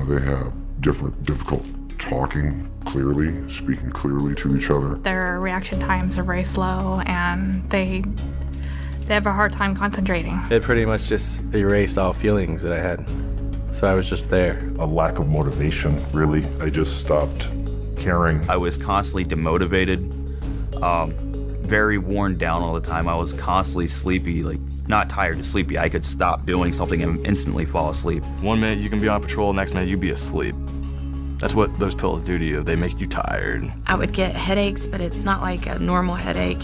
They have difficult talking clearly, speaking clearly to each other. Their reaction times are very slow and they have a hard time concentrating. It pretty much just erased all feelings that I had. So I was just there. A lack of motivation, really. I just stopped caring. I was constantly demotivated, very worn down all the time. I was constantly sleepy, like not tired, just sleepy. I could stop doing something and instantly fall asleep. 1 minute you can be on patrol, next minute you'd be asleep. That's what those pills do to you. They make you tired. I would get headaches, but it's not like a normal headache.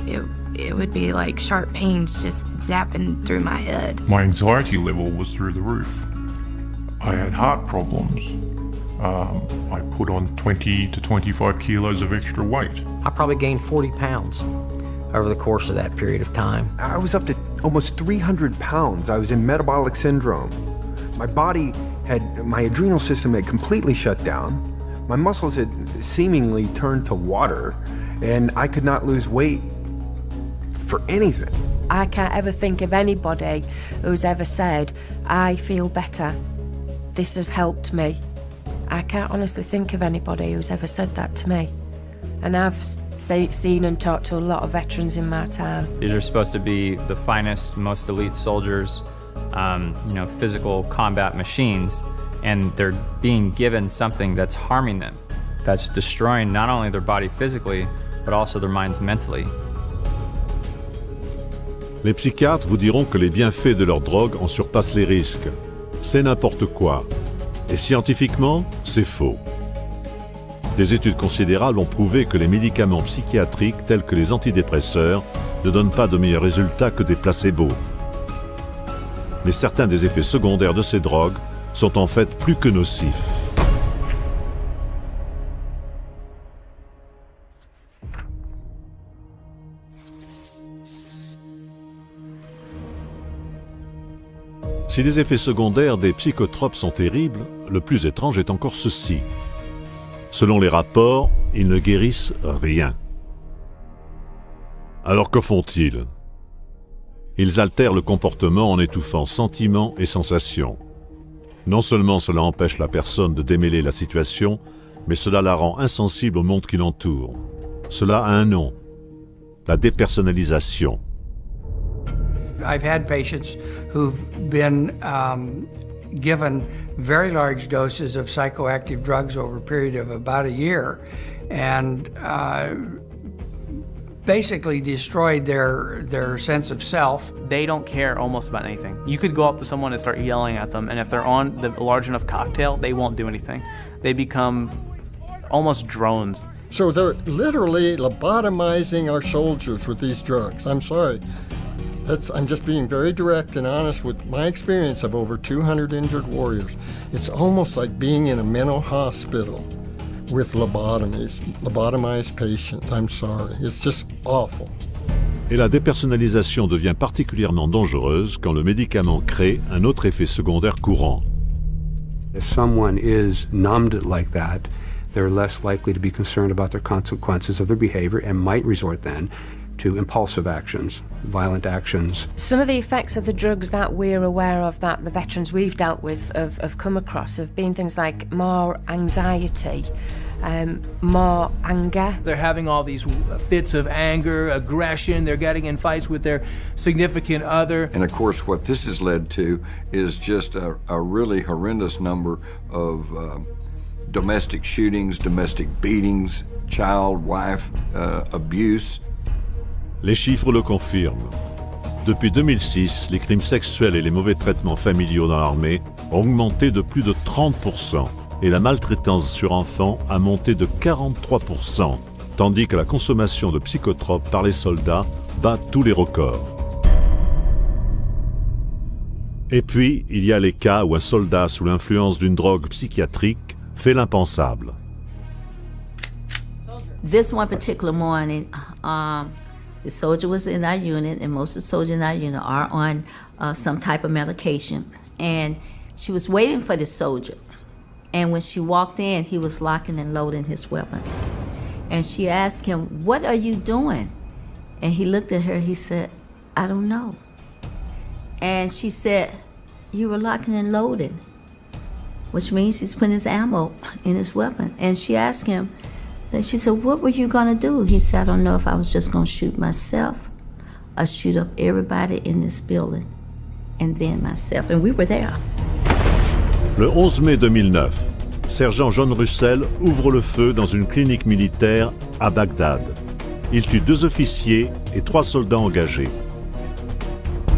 It would be like sharp pains just zapping through my head. My anxiety level was through the roof. I had heart problems. I put on 20 to 25 kilos of extra weight. I probably gained 40 pounds over the course of that period of time. I was up to almost 300 pounds. I was in metabolic syndrome. My body my adrenal system had completely shut down. My muscles had seemingly turned to water, and I could not lose weight for anything. I can't ever think of anybody who's ever said, I feel better. This has helped me. I can't honestly think of anybody who's ever said that to me. And I've seen and talked to a lot of veterans in my time. These are supposed to be the finest, most elite soldiers, physical combat machines, and they're being given something that's harming them, that's destroying not only their body physically, but also their minds mentally. Les psychiatres vous diront que les bienfaits de leur drogue en surpassent les risques. C'est n'importe quoi. Et scientifiquement, c'est faux. Des études considérables ont prouvé que les médicaments psychiatriques tels que les antidépresseurs ne donnent pas de meilleurs résultats que des placebos. Mais certains des effets secondaires de ces drogues sont en fait plus que nocifs. Si les effets secondaires des psychotropes sont terribles, le plus étrange est encore ceci. Selon les rapports, ils ne guérissent rien. Alors que font-ils ? Ils altèrent le comportement en étouffant sentiments et sensations. Non seulement cela empêche la personne de démêler la situation, mais cela la rend insensible au monde qui l'entoure. Cela a un nom, la dépersonnalisation. I've had patients who've been given very large doses of psychoactive drugs over a period of about a year and basically destroyed their sense of self. They don't care almost about anything. You could go up to someone and start yelling at them, and if they're on the large enough cocktail, they won't do anything. They become almost drones. So they're literally lobotomizing our soldiers with these drugs. I'm sorry. I'm just being very direct and honest with my experience of over 200 injured warriors. It's almost like being in a mental hospital with lobotomized patients. I'm sorry. It's just awful. Et la dépersonnalisation devient particulièrement dangereuse quand le médicament crée un autre effet secondaire courant. If someone is numbed like that, they're less likely to be concerned about the consequences of their behavior and might resort then to impulsive actions, violent actions. Some of the effects of the drugs that we're aware of, that the veterans we've dealt with have come across, have been things like more anxiety, more anger. They're having all these fits of anger, aggression, they're getting in fights with their significant other. And of course what this has led to is just a really horrendous number of domestic shootings, domestic beatings, child, wife abuse. Les chiffres le confirment. Depuis 2006, les crimes sexuels et les mauvais traitements familiaux dans l'armée ont augmenté de plus de 30% et la maltraitance sur enfants a monté de 43%, tandis que la consommation de psychotropes par les soldats bat tous les records. Et puis, il y a les cas où un soldat sous l'influence d'une drogue psychiatrique fait l'impensable. This one particular morning, the soldier was in our unit, and most of the soldiers in our unit are on some type of medication. And she was waiting for the soldier. And when she walked in, he was locking and loading his weapon. And she asked him, "What are you doing?" And he looked at her, he said, "I don't know." And she said, "You were locking and loading," which means he's putting his ammo in his weapon. And she asked him, then she said, "What were you gonna do?" He said, "I don't know if I was just gonna shoot myself or shoot up everybody in this building, and then myself." And we were there. Le 11 mai 2009, sergent John Russell ouvre le feu dans une clinique militaire à Bagdad. Il tue 2 officiers et 3 soldats engagés.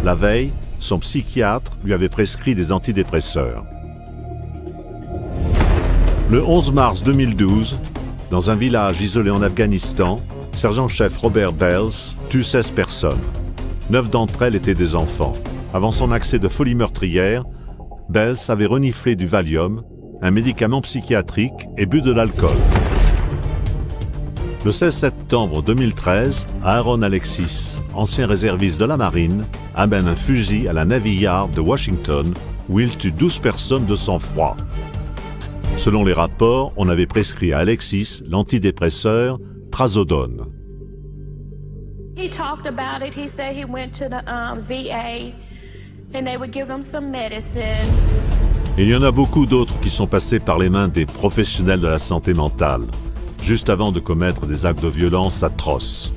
La veille, son psychiatre lui avait prescrit des antidépresseurs. Le 11 mars 2012, dans un village isolé en Afghanistan, sergent-chef Robert Bells tue 16 personnes. 9 d'entre elles étaient des enfants. Avant son accès de folie meurtrière, Bells avait reniflé du Valium, un médicament psychiatrique, et bu de l'alcool. Le 16 septembre 2013, Aaron Alexis, ancien réserviste de la marine, amène un fusil à la Navy Yard de Washington où il tue 12 personnes de sang-froid. Selon les rapports, on avait prescrit à Alexis l'antidépresseur Trazodone. He talked about it. He said he went to the VA and they would give him some medicine. Il y en a beaucoup d'autres qui sont passés par les mains des professionnels de la santé mentale, juste avant de commettre des actes de violence atroces.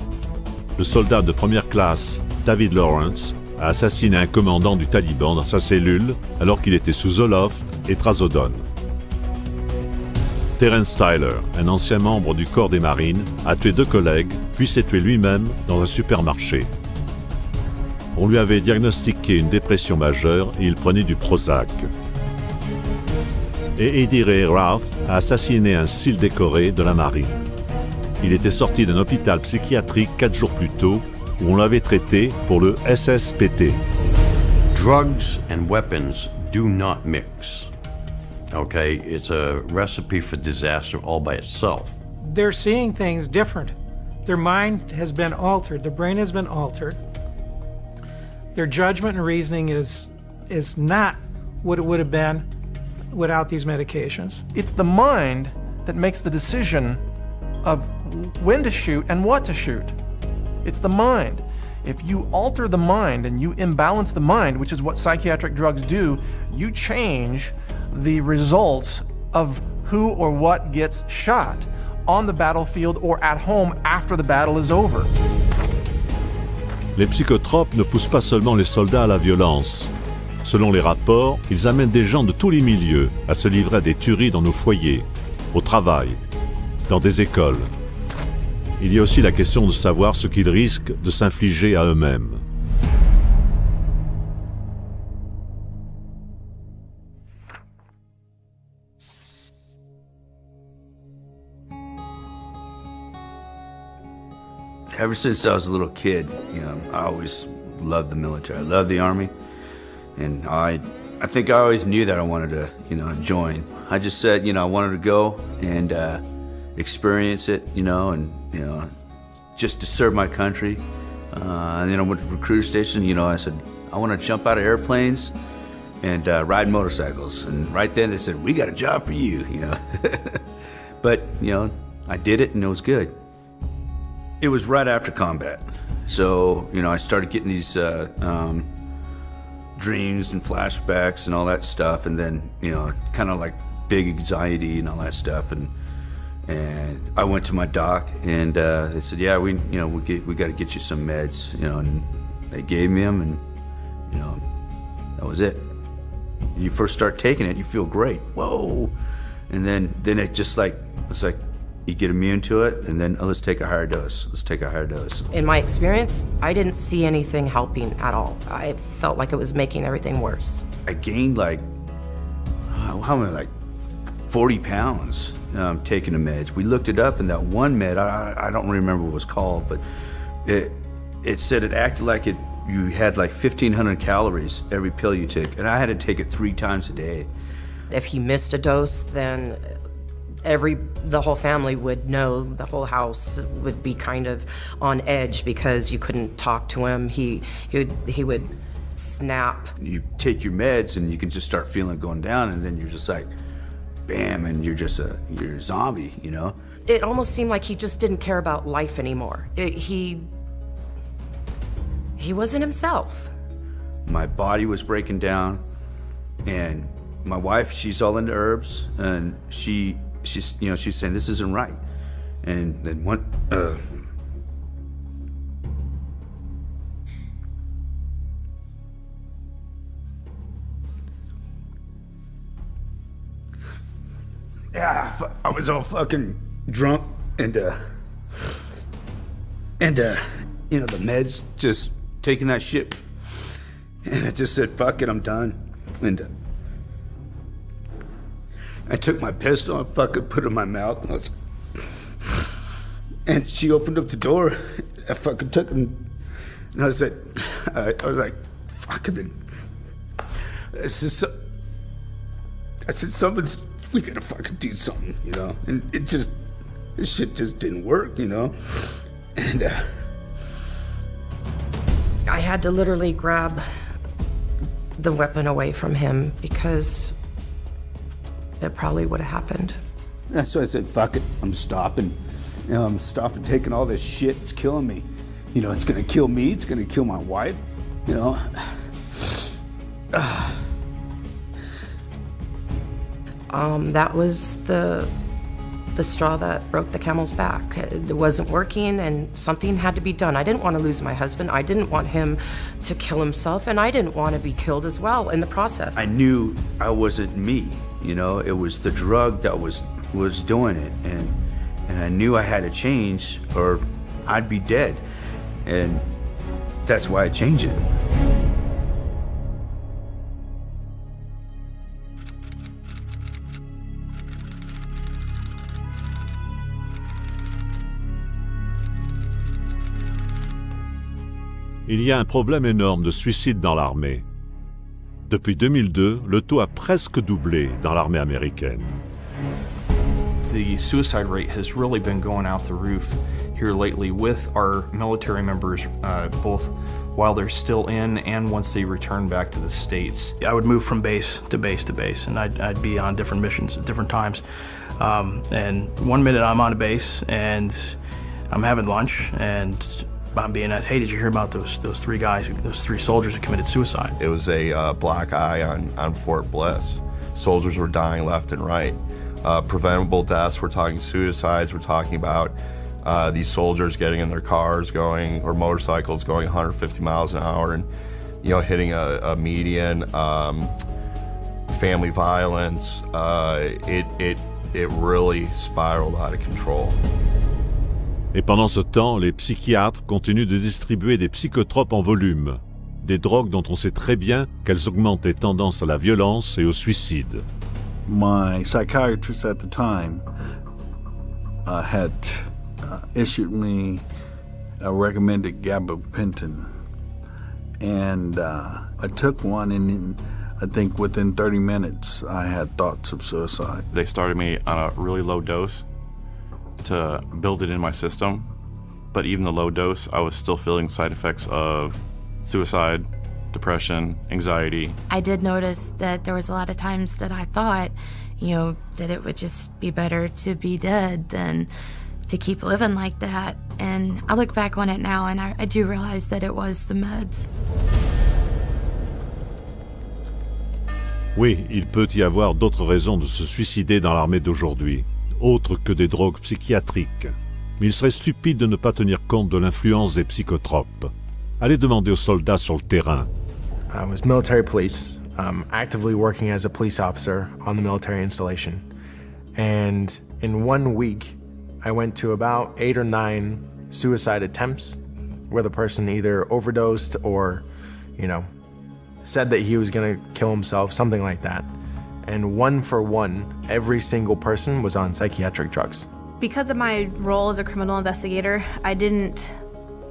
Le soldat de première classe, David Lawrence, a assassiné un commandant du Taliban dans sa cellule alors qu'il était sous Zoloft et Trazodone. Terence Tyler, un ancien membre du corps des marines, a tué 2 collègues, puis s'est tué lui-même dans un supermarché. On lui avait diagnostiqué une dépression majeure et il prenait du Prozac. Et Eddie Ray Ralph a assassiné un SEAL décoré de la marine. Il était sorti d'un hôpital psychiatrique 4 jours plus tôt où on l'avait traité pour le SSPT. Drugs and weapons do not mix. Okay, it's a recipe for disaster all by itself. They're seeing things different. Their mind has been altered. Their brain has been altered. Their judgment and reasoning is not what it would have been without these medications. It's the mind that makes the decision of when to shoot and what to shoot. It's the mind. If you alter the mind and you imbalance the mind, which is what psychiatric drugs do, you change the results of who or what gets shot on the battlefield or at home after the battle is over. Les psychotropes ne poussent pas seulement les soldats à la violence. Selon les rapports, ils amènent des gens de tous les milieux à se livrer à des tueries dans nos foyers, au travail, dans des écoles. Il y a aussi la question de savoir ce qu'ils risquent de s'infliger à eux-mêmes. Ever since I was a little kid, I always loved the military. I loved the Army, and I think I always knew that I wanted to, join. I just said, I wanted to go and experience it, and just to serve my country. And then I went to the recruiter station. I said I want to jump out of airplanes and ride motorcycles. And right then they said, "We got a job for you," But I did it, and it was good. It was right after combat. So, I started getting these dreams and flashbacks and all that stuff, and then, kind of like big anxiety and all that stuff. And And I went to my doc, and they said, "Yeah, we got to get you some meds," and they gave me them, and that was it. You first start taking it, you feel great. Whoa, and then it just it's like you get immune to it, and then let's take a higher dose. Let's take a higher dose. In my experience, I didn't see anything helping at all. I felt like it was making everything worse. I gained how many, 40 pounds. Taking the meds. We looked it up, and that one med, I don't remember what it was called, but it said it acted like you had 1,500 calories every pill you took, and I had to take it 3 times a day. If he missed a dose, then the whole family would know, the whole house would be kind of on edge because you couldn't talk to him. He would snap. You take your meds, and you can just start feeling it going down, and then you're just like, bam, and you're a zombie, It almost seemed like he just didn't care about life anymore. He wasn't himself. My body was breaking down, and my wife, she's all into herbs, and she's saying this isn't right. And then one yeah, I was all fucking drunk, and the meds, just taking that shit, and I just said, fuck it, I'm done. And I took my pistol and fucking put it in my mouth, and she opened up the door. I fucking took it, and I said, I was like, fuck it. I said, we gotta fucking do something, and this shit just didn't work, and I had to literally grab the weapon away from him because it probably would have happened. That's why I said, fuck it, I'm stopping. I'm stopping taking all this shit. It's killing me. It's gonna kill me. It's gonna kill my wife. That was the straw that broke the camel's back. It wasn't working, and something had to be done. I didn't want to lose my husband. I didn't want him to kill himself, and I didn't want to be killed as well in the process. I knew I wasn't me. It was the drug that was doing it, and I knew I had to change, or I'd be dead, and that's why I changed it. Il y a un problème énorme de suicide dans l'armée. Depuis 2002, le taux a presque doublé dans l'armée américaine. The suicide rate has really been going out the roof here lately with our military members, both while they're still in and once they return back to the States. I would move from base to base to base, and I'd be on different missions at different times. And one minute I'm on a base and I'm having lunch, and I'm being asked, hey, did you hear about those 3 guys, those 3 soldiers who committed suicide? It was a black eye on Fort Bliss. Soldiers were dying left and right. Preventable deaths, we're talking suicides, we're talking about these soldiers getting in their cars or motorcycles going 150 miles an hour and hitting a median. Family violence, it really spiraled out of control. Et pendant ce temps, les psychiatres continuent de distribuer des psychotropes en volume, des drogues dont on sait très bien qu'elles augmentent les tendances à la violence et au suicide. My psychiatrist at the time had issued me a recommended gabapentin, and I took one, and I think within 30 minutes I had thoughts of suicide. They started me on a really low dose to build it in my system, but even the low dose, I was still feeling side effects of suicide, depression, anxiety. I did notice that there was a lot of times that I thought, that it would just be better to be dead than to keep living like that. And I look back on it now, and I do realize that it was the meds. Oui, il peut y avoir d'autres raisons de se suicider dans l'armée d'aujourd'hui. autres que des drogues psychiatriques. Mais il serait stupide de ne pas tenir compte de l'influence des psychotropes. Allez demander aux soldats sur le terrain. I was military police, actively working as a police officer on the military installation. And in 1 week, I went to about 8 or 9 suicide attempts where the person either overdosed or, said that he was gonna kill himself, something like that. And 1 for 1, every single person was on psychiatric drugs. Because of my role as a criminal investigator, I didn't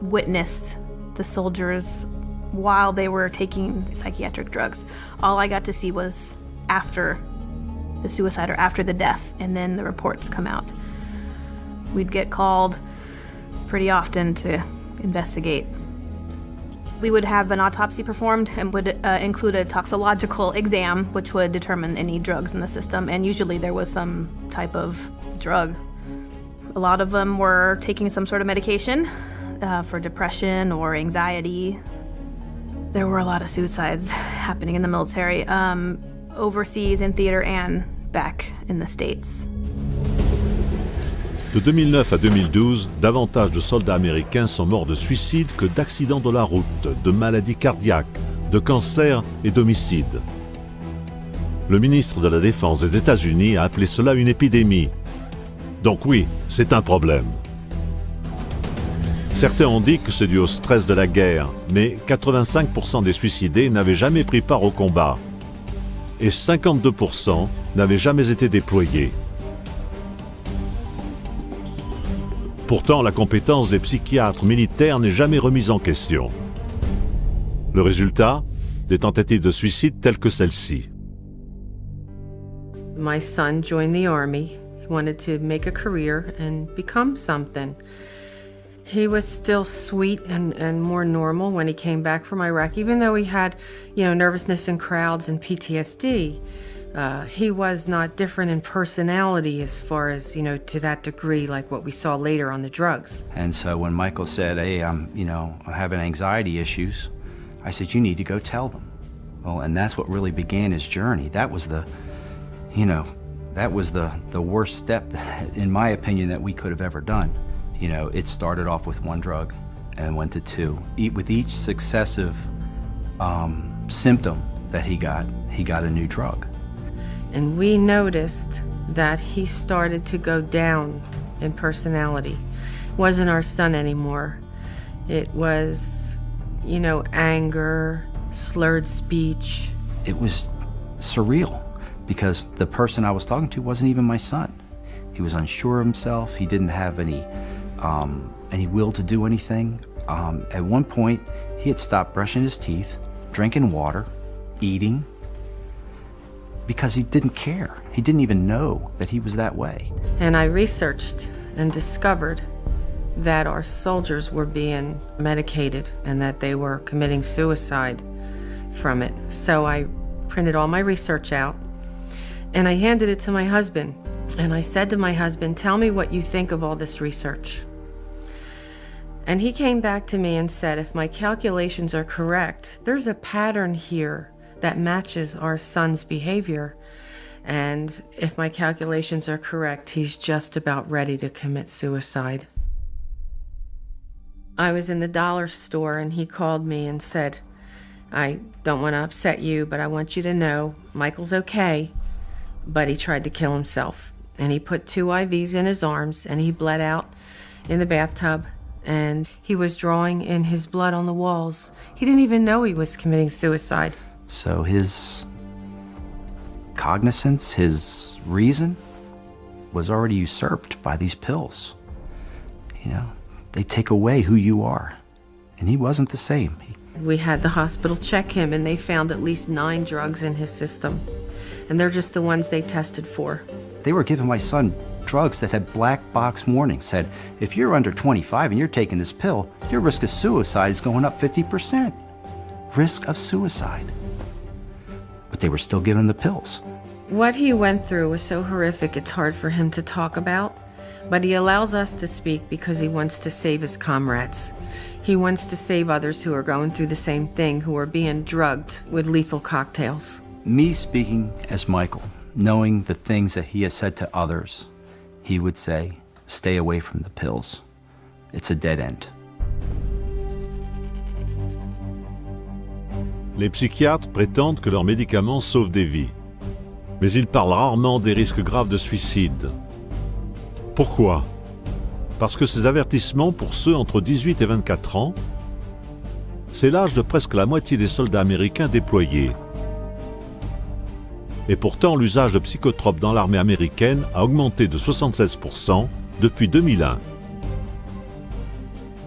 witness the soldiers while they were taking psychiatric drugs. All I got to see was after the suicide or after the death, and then the reports come out. We'd get called pretty often to investigate. We would have an autopsy performed and would include a toxicological exam, which would determine any drugs in the system, and usually there was some type of drug. A lot of them were taking some sort of medication for depression or anxiety. There were a lot of suicides happening in the military, overseas in theater and back in the States. De 2009 à 2012, davantage de soldats américains sont morts de suicide que d'accidents de la route, de maladies cardiaques, de cancers et d'homicides. Le ministre de la Défense des États-Unis a appelé cela une épidémie. Donc oui, c'est un problème. Certains ont dit que c'est dû au stress de la guerre, mais 85% des suicidés n'avaient jamais pris part au combat. Et 52% n'avaient jamais été déployés. Pourtant, la compétence des psychiatres militaires n'est jamais remise en question. Le résultat, des tentatives de suicide telles que celle-ci. My son joined the Army. He wanted to make a career and become something. He was still sweet and more normal when he came back from Iraq, even though he had, nervousness in crowds and PTSD. He was not different in personality as far as, to that degree like what we saw later on the drugs. And so when Michael said, hey, I'm having anxiety issues, I said, you need to go tell them. Well, and that's what really began his journey. That was the worst step, in my opinion, that we could have ever done. It started off with 1 drug and went to 2. With each successive symptom that he got a new drug. And we noticed that he started to go down in personality. It wasn't our son anymore. It was, anger, slurred speech. It was surreal because the person I was talking to wasn't even my son. He was unsure of himself. He didn't have any will to do anything. At one point, he had stopped brushing his teeth, drinking water, eating, because he didn't care. He didn't even know that he was that way. And I researched and discovered that our soldiers were being medicated and that they were committing suicide from it. So I printed all my research out and I handed it to my husband. And I said to my husband, tell me what you think of all this research. And he came back to me and said, if my calculations are correct, there's a pattern here that matches our son's behavior. And if my calculations are correct, he's just about ready to commit suicide. I was in the dollar store and he called me and said, I don't want to upset you, but I want you to know Michael's okay, but he tried to kill himself. And he put 2 IVs in his arms and he bled out in the bathtub and he was drawing in his blood on the walls. He didn't even know he was committing suicide. So his cognizance, his reason, was already usurped by these pills. They take away who you are. And he wasn't the same. We had the hospital check him and they found at least 9 drugs in his system. And they're just the ones they tested for. They were giving my son drugs that had black box warnings, said, if you're under 25 and you're taking this pill, your risk of suicide is going up 50%. Risk of suicide. But they were still giving him the pills. What he went through was so horrific it's hard for him to talk about, but he allows us to speak because he wants to save his comrades. He wants to save others who are going through the same thing, who are being drugged with lethal cocktails. Me speaking as Michael, knowing the things that he has said to others, he would say, stay away from the pills. It's a dead end. Les psychiatres prétendent que leurs médicaments sauvent des vies. Mais ils parlent rarement des risques graves de suicide. Pourquoi? Parce que ces avertissements pour ceux entre 18 et 24 ans, c'est l'âge de presque la moitié des soldats américains déployés. Et pourtant, l'usage de psychotropes dans l'armée américaine a augmenté de 76% depuis 2001.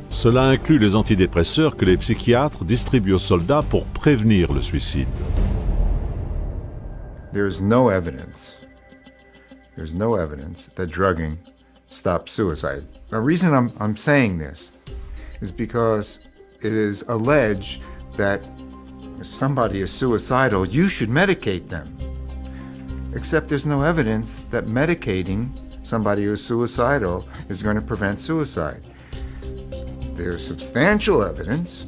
Cela inclut les antidépresseurs que les psychiatres distribuent aux soldats pour prévenir le suicide. There's no evidence that drugging stops suicide. The reason I'm saying this is because it is alleged that if somebody is suicidal, you should medicate them. Except there's no evidence that medicating somebody who's suicidal is going to prevent suicide. There's substantial evidence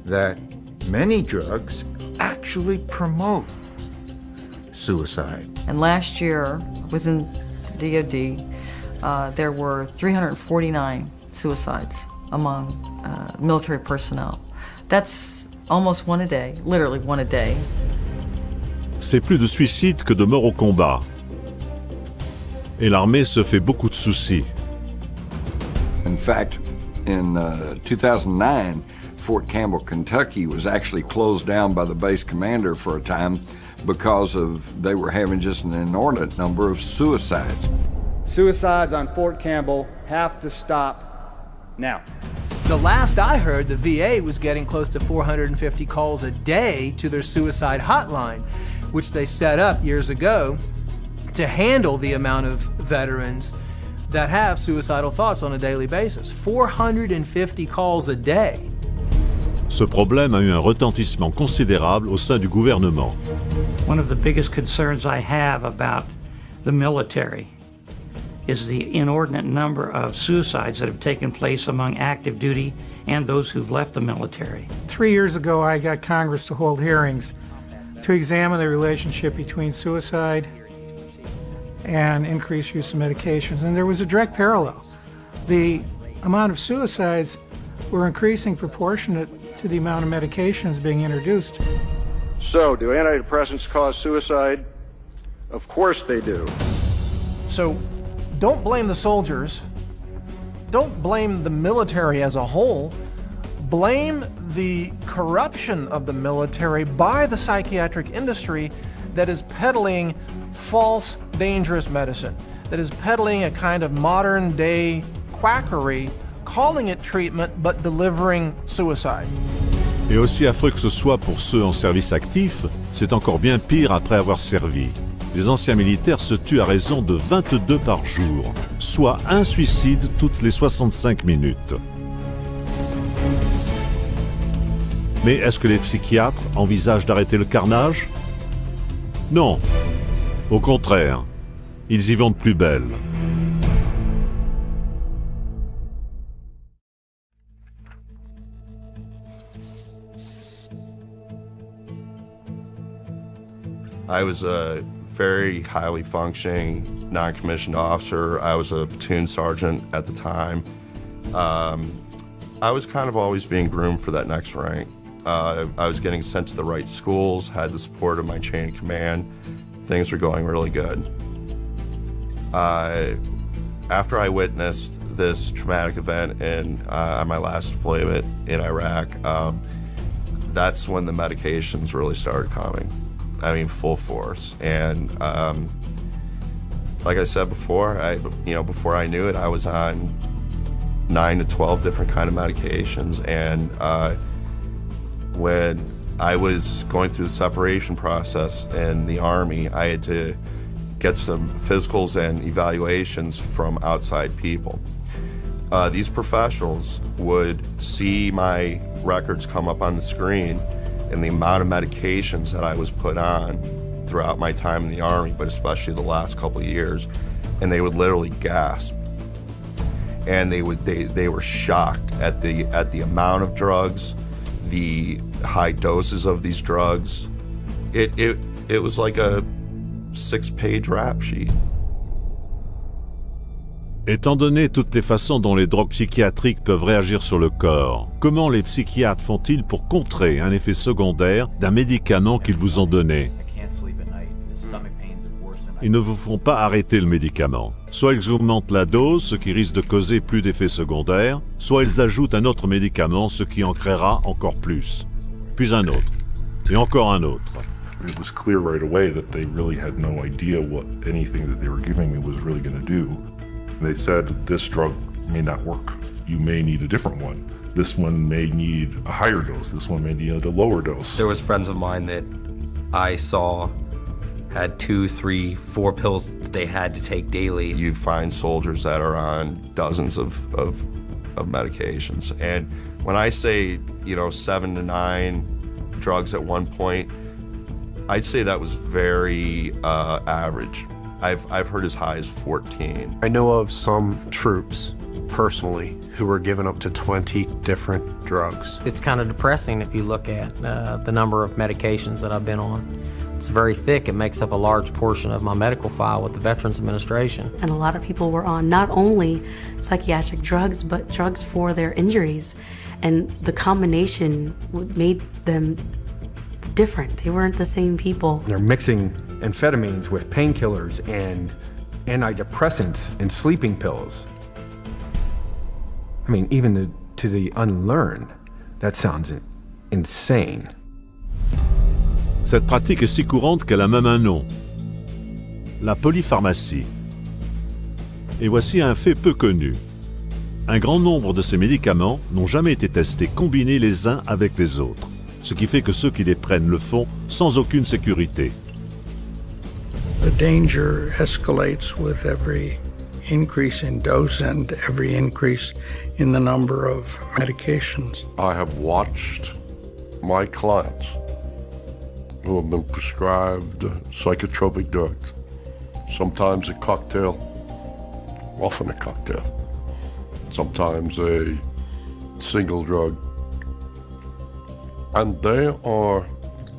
that many drugs actually promote suicide. And last year, within the DoD, there were 349 suicides among military personnel. That's almost one a day, literally one a day. C'est plus de suicides que de morts au combat. Et l'armée se fait beaucoup de soucis. In fact, in 2009, Fort Campbell, Kentucky was actually closed down by the base commander for a time because they were having just an inordinate number of suicides. Suicides on Fort Campbell have to stop now. The last I heard, the VA was getting close to 450 calls a day to their suicide hotline, which they set up years ago to handle the amount of veterans that have suicidal thoughts on a daily basis. 450 calls a day. Ce problème a eu un retentissement considérable au sein du gouvernement. One of the biggest concerns I have about the military is the inordinate number of suicides that have taken place among active duty and those who've left the military. 3 years ago, I got Congress to hold hearings to examine the relationship between suicide and increased use of medications, and there was a direct parallel. The amount of suicides were increasing proportionate to the amount of medications being introduced. So, do antidepressants cause suicide? Of course they do. So, don't blame the soldiers. Don't blame the military as a whole. Blame the corruption of the military by the psychiatric industry that is peddling false, dangerous medicine, that is peddling a kind of modern-day quackery, calling it treatment but delivering suicide. Et aussi affreux que ce soit pour ceux en service actif, c'est encore bien pire après avoir servi. Les anciens militaires se tuent à raison de 22 par jour, soit un suicide toutes les 65 minutes. Mais est-ce que les psychiatres envisagent d'arrêter le carnage? Non. Au contraire, ils y vont de plus belle. I was a very highly functioning non-commissioned officer. I was a platoon sergeant at the time. I was kind of always being groomed for that next rank. I was getting sent to the right schools, had the support of my chain of command. Things were going really good. After I witnessed this traumatic event on my last deployment in Iraq, that's when the medications really started coming. I mean, full force. And like I said before, before I knew it, I was on 9 to 12 different kind of medications. And when I was going through the separation process in the Army, I had to get some physicals and evaluations from outside people. These professionals would see my records come up on the screen and the amount of medications that I was put on throughout my time in the Army, but especially the last couple of years, and they would literally gasp. And they were shocked at the amount of drugs, the high doses of these drugs. It was like a 6-page rap sheet. Étant donné toutes les façons dont les drogues psychiatriques peuvent réagir sur le corps, comment les psychiatres font-ils pour contrer un effet secondaire d'un médicament qu'ils vous ont donné? Ils ne vous font pas arrêter le médicament. Soit ils augmentent la dose, ce qui risque de causer plus d'effets secondaires, soit ils ajoutent un autre médicament, ce qui en créera encore plus. Puis un autre. Et encore un autre. It was clear right away that they really had no idea what anything that they were giving me was really going to do. They said, this drug may not work. You may need a different one. This one may need a higher dose. This one may need a lower dose. There was friends of mine that I saw had 2, 3, 4 pills that they had to take daily. You find soldiers that are on dozens of medications. And when I say, 7 to 9 drugs at one point, I'd say that was very average. I've heard as high as 14. I know of some troops, personally, who were given up to 20 different drugs. It's kind of depressing if you look at the number of medications that I've been on. It's very thick. It makes up a large portion of my medical file with the Veterans Administration. And a lot of people were on not only psychiatric drugs, but drugs for their injuries. And the combination made them different. They weren't the same people. They're mixing amphetamines with painkillers and antidepressants and sleeping pills. I mean, even to the unlearned, that sounds insane. Cette pratique est si courante qu'elle a même un nom. La polypharmacie. Et voici un fait peu connu. Un grand nombre de ces médicaments n'ont jamais été testés combinés les uns avec les autres, ce qui fait que ceux qui les prennent le font sans aucune sécurité. The danger escalates with every increase in dose and every increase in the number of medications. I have watched my clients who have been prescribed psychotropic drugs, sometimes a cocktail, often a cocktail, sometimes a single drug, and they are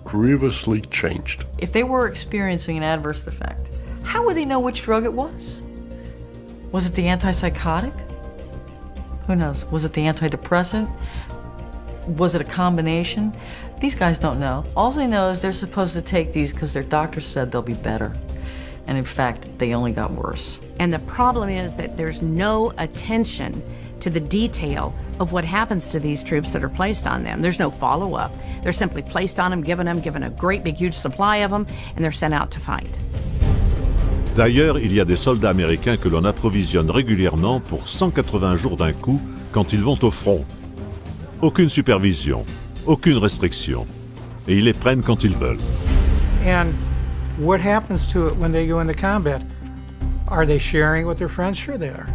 grievously changed. If they were experiencing an adverse effect, how would they know which drug it was? Was it the antipsychotic? Who knows? Was it the antidepressant? Was it a combination? These guys don't know. All they know is they're supposed to take these because their doctor said they'll be better. And in fact, they only got worse. And the problem is that there's no attention to the detail of what happens to these troops that are placed on them. There's no follow-up. They're simply placed on them, given a great big huge supply of them, and they're sent out to fight. D'ailleurs, il y a des soldats américains que l'on approvisionne régulièrement pour 180 jours d'un coup quand ils vont au front. Aucune supervision, aucune restriction. Et ils les prennent quand ils veulent. And what happens to it when they go into combat? Are they sharing with their friends? Sure they are.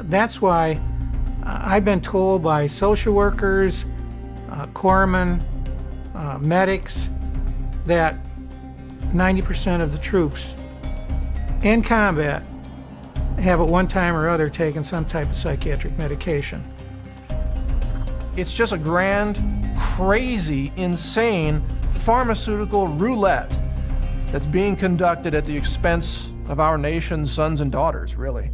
That's why I've been told by social workers, corpsmen, medics, that 90% of the troops in combat have at one time or other taken some type of psychiatric medication. It's just a grand, crazy, insane pharmaceutical roulette that's being conducted at the expense of our nation's sons and daughters, really.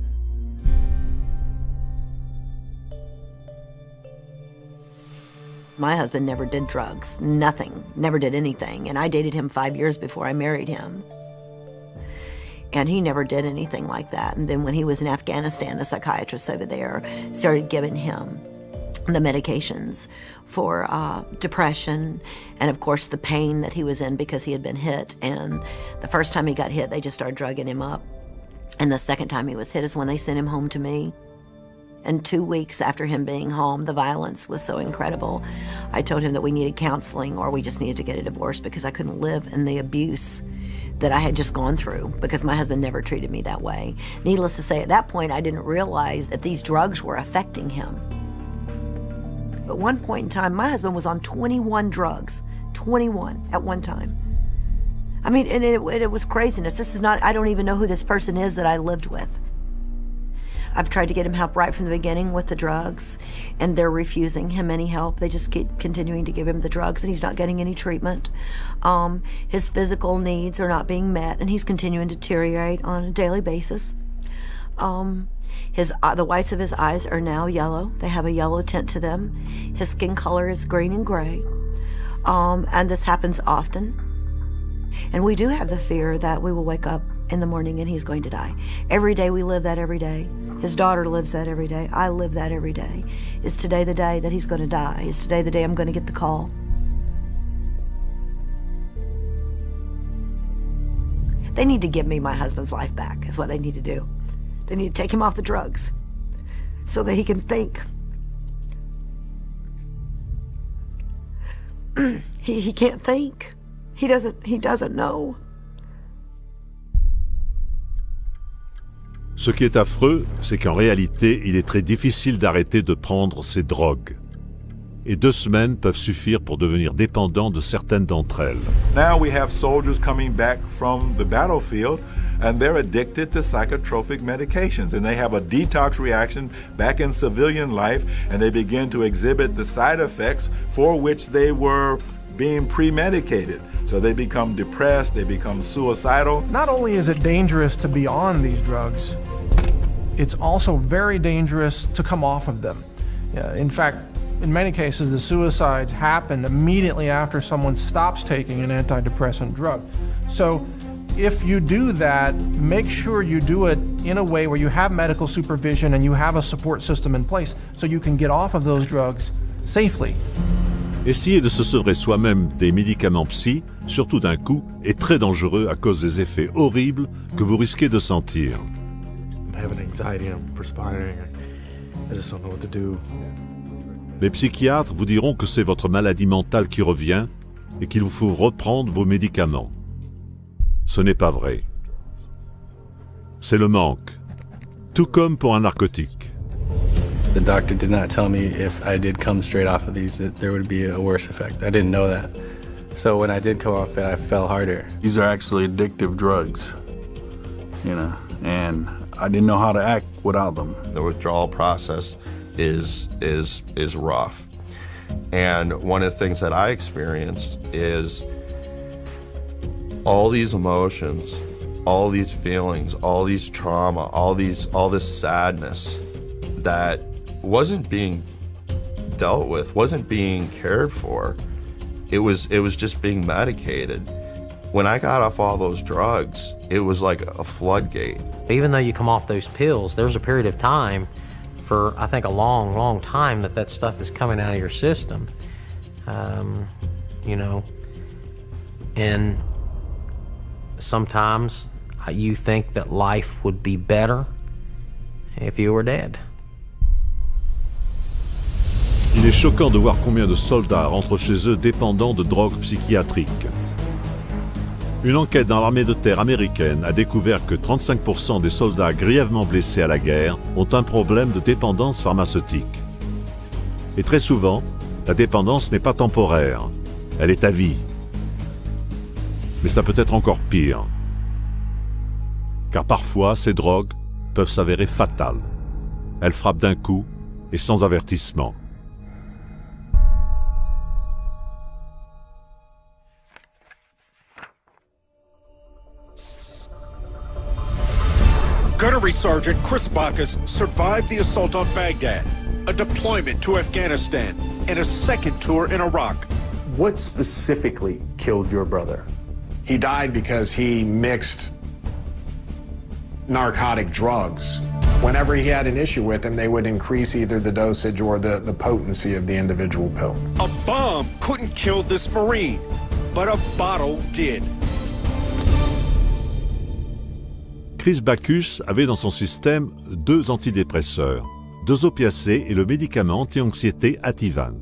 My husband never did drugs, nothing, never did anything. And I dated him 5 years before I married him. And he never did anything like that. And then when he was in Afghanistan, the psychiatrist over there started giving him the medications for depression and, of course, the pain that he was in because he had been hit. And the first time he got hit, they just started drugging him up. And the second time he was hit is when they sent him home to me. And 2 weeks after him being home, the violence was so incredible. I told him that we needed counseling or we just needed to get a divorce because I couldn't live in the abuse that I had just gone through because my husband never treated me that way. Needless to say, at that point, I didn't realize that these drugs were affecting him. At one point in time, my husband was on 21 drugs, 21 at one time. I mean, and it was craziness. This is not, I don't even know who this person is that I lived with. I've tried to get him help right from the beginning with the drugs, and they're refusing him any help. They just keep continuing to give him the drugs, and he's not getting any treatment. His physical needs are not being met, and he's continuing to deteriorate on a daily basis. The whites of his eyes are now yellow. They have a yellow tint to them. His skin color is green and gray. And this happens often. And we do have the fear that we will wake up in the morning and he's going to die. Every day we live that every day. His daughter lives that every day. I live that every day. Is today the day that he's going to die? Is today the day I'm going to get the call? They need to give me my husband's life back, is what they need to do. They need to take him off the drugs so that he can think. He can't think. He doesn't know. Ce qui est affreux, c'est qu'en réalité, il est très difficile d'arrêter de prendre ces drogues. Et 2 semaines peuvent suffire pour devenir dépendant de certaines d'entre elles. Now we have soldiers coming back from the battlefield and they're addicted to psychotropic medications and they have a detox reaction back in civilian life and they begin to exhibit the side effects for which they were being pre-medicated. So they become depressed, they become suicidal. Not only is it dangerous to be on these drugs, it's also very dangerous to come off of them. In fact, in many cases, the suicides happen immediately after someone stops taking an antidepressant drug. So if you do that, make sure you do it in a way where you have medical supervision and you have a support system in place so you can get off of those drugs safely. Essayer de se sevrer soi-même des médicaments psy, surtout d'un coup, est très dangereux à cause des effets horribles que vous risquez de sentir. I have an anxiety, I'm perspiring, I just don't know what to do. Les psychiatres vous diront que c'est votre maladie mentale qui revient et qu'il vous faut reprendre vos médicaments. Ce n'est pas vrai. C'est le manque. Tout comme pour un narcotique. The doctor did not tell me if I did come straight off of these that there would be a worse effect. I didn't know that. So when I did come off it, I fell harder. These are actually addictive drugs, and I didn't know how to act without them. The withdrawal process is rough. And one of the things that I experienced is all these emotions, all these feelings, all these trauma, all this sadness that wasn't being dealt with, wasn't being cared for. It was just being medicated. When I got off all those drugs, it was like a floodgate. Even though you come off those pills, there's a period of time for, I think, a long, long time that stuff is coming out of your system. And sometimes you think that life would be better if you were dead. Il est choquant de voir combien de soldats rentrent chez eux dépendants de drogues psychiatriques. Une enquête dans l'armée de terre américaine a découvert que 35% des soldats grièvement blessés à la guerre ont un problème de dépendance pharmaceutique. Et très souvent, la dépendance n'est pas temporaire, elle est à vie. Mais ça peut être encore pire. Car parfois, ces drogues peuvent s'avérer fatales. Elles frappent d'un coup et sans avertissement. Gunnery Sergeant Chris Bacchus survived the assault on Baghdad, a deployment to Afghanistan, and a second tour in Iraq. What specifically killed your brother? He died because he mixed narcotic drugs. Whenever he had an issue with them, they would increase either the dosage or the potency of the individual pill. A bomb couldn't kill this Marine, but a bottle did. Chris Bacchus avait dans son système 2 antidépresseurs, 2 opiacés et le médicament anti-anxiété Ativan.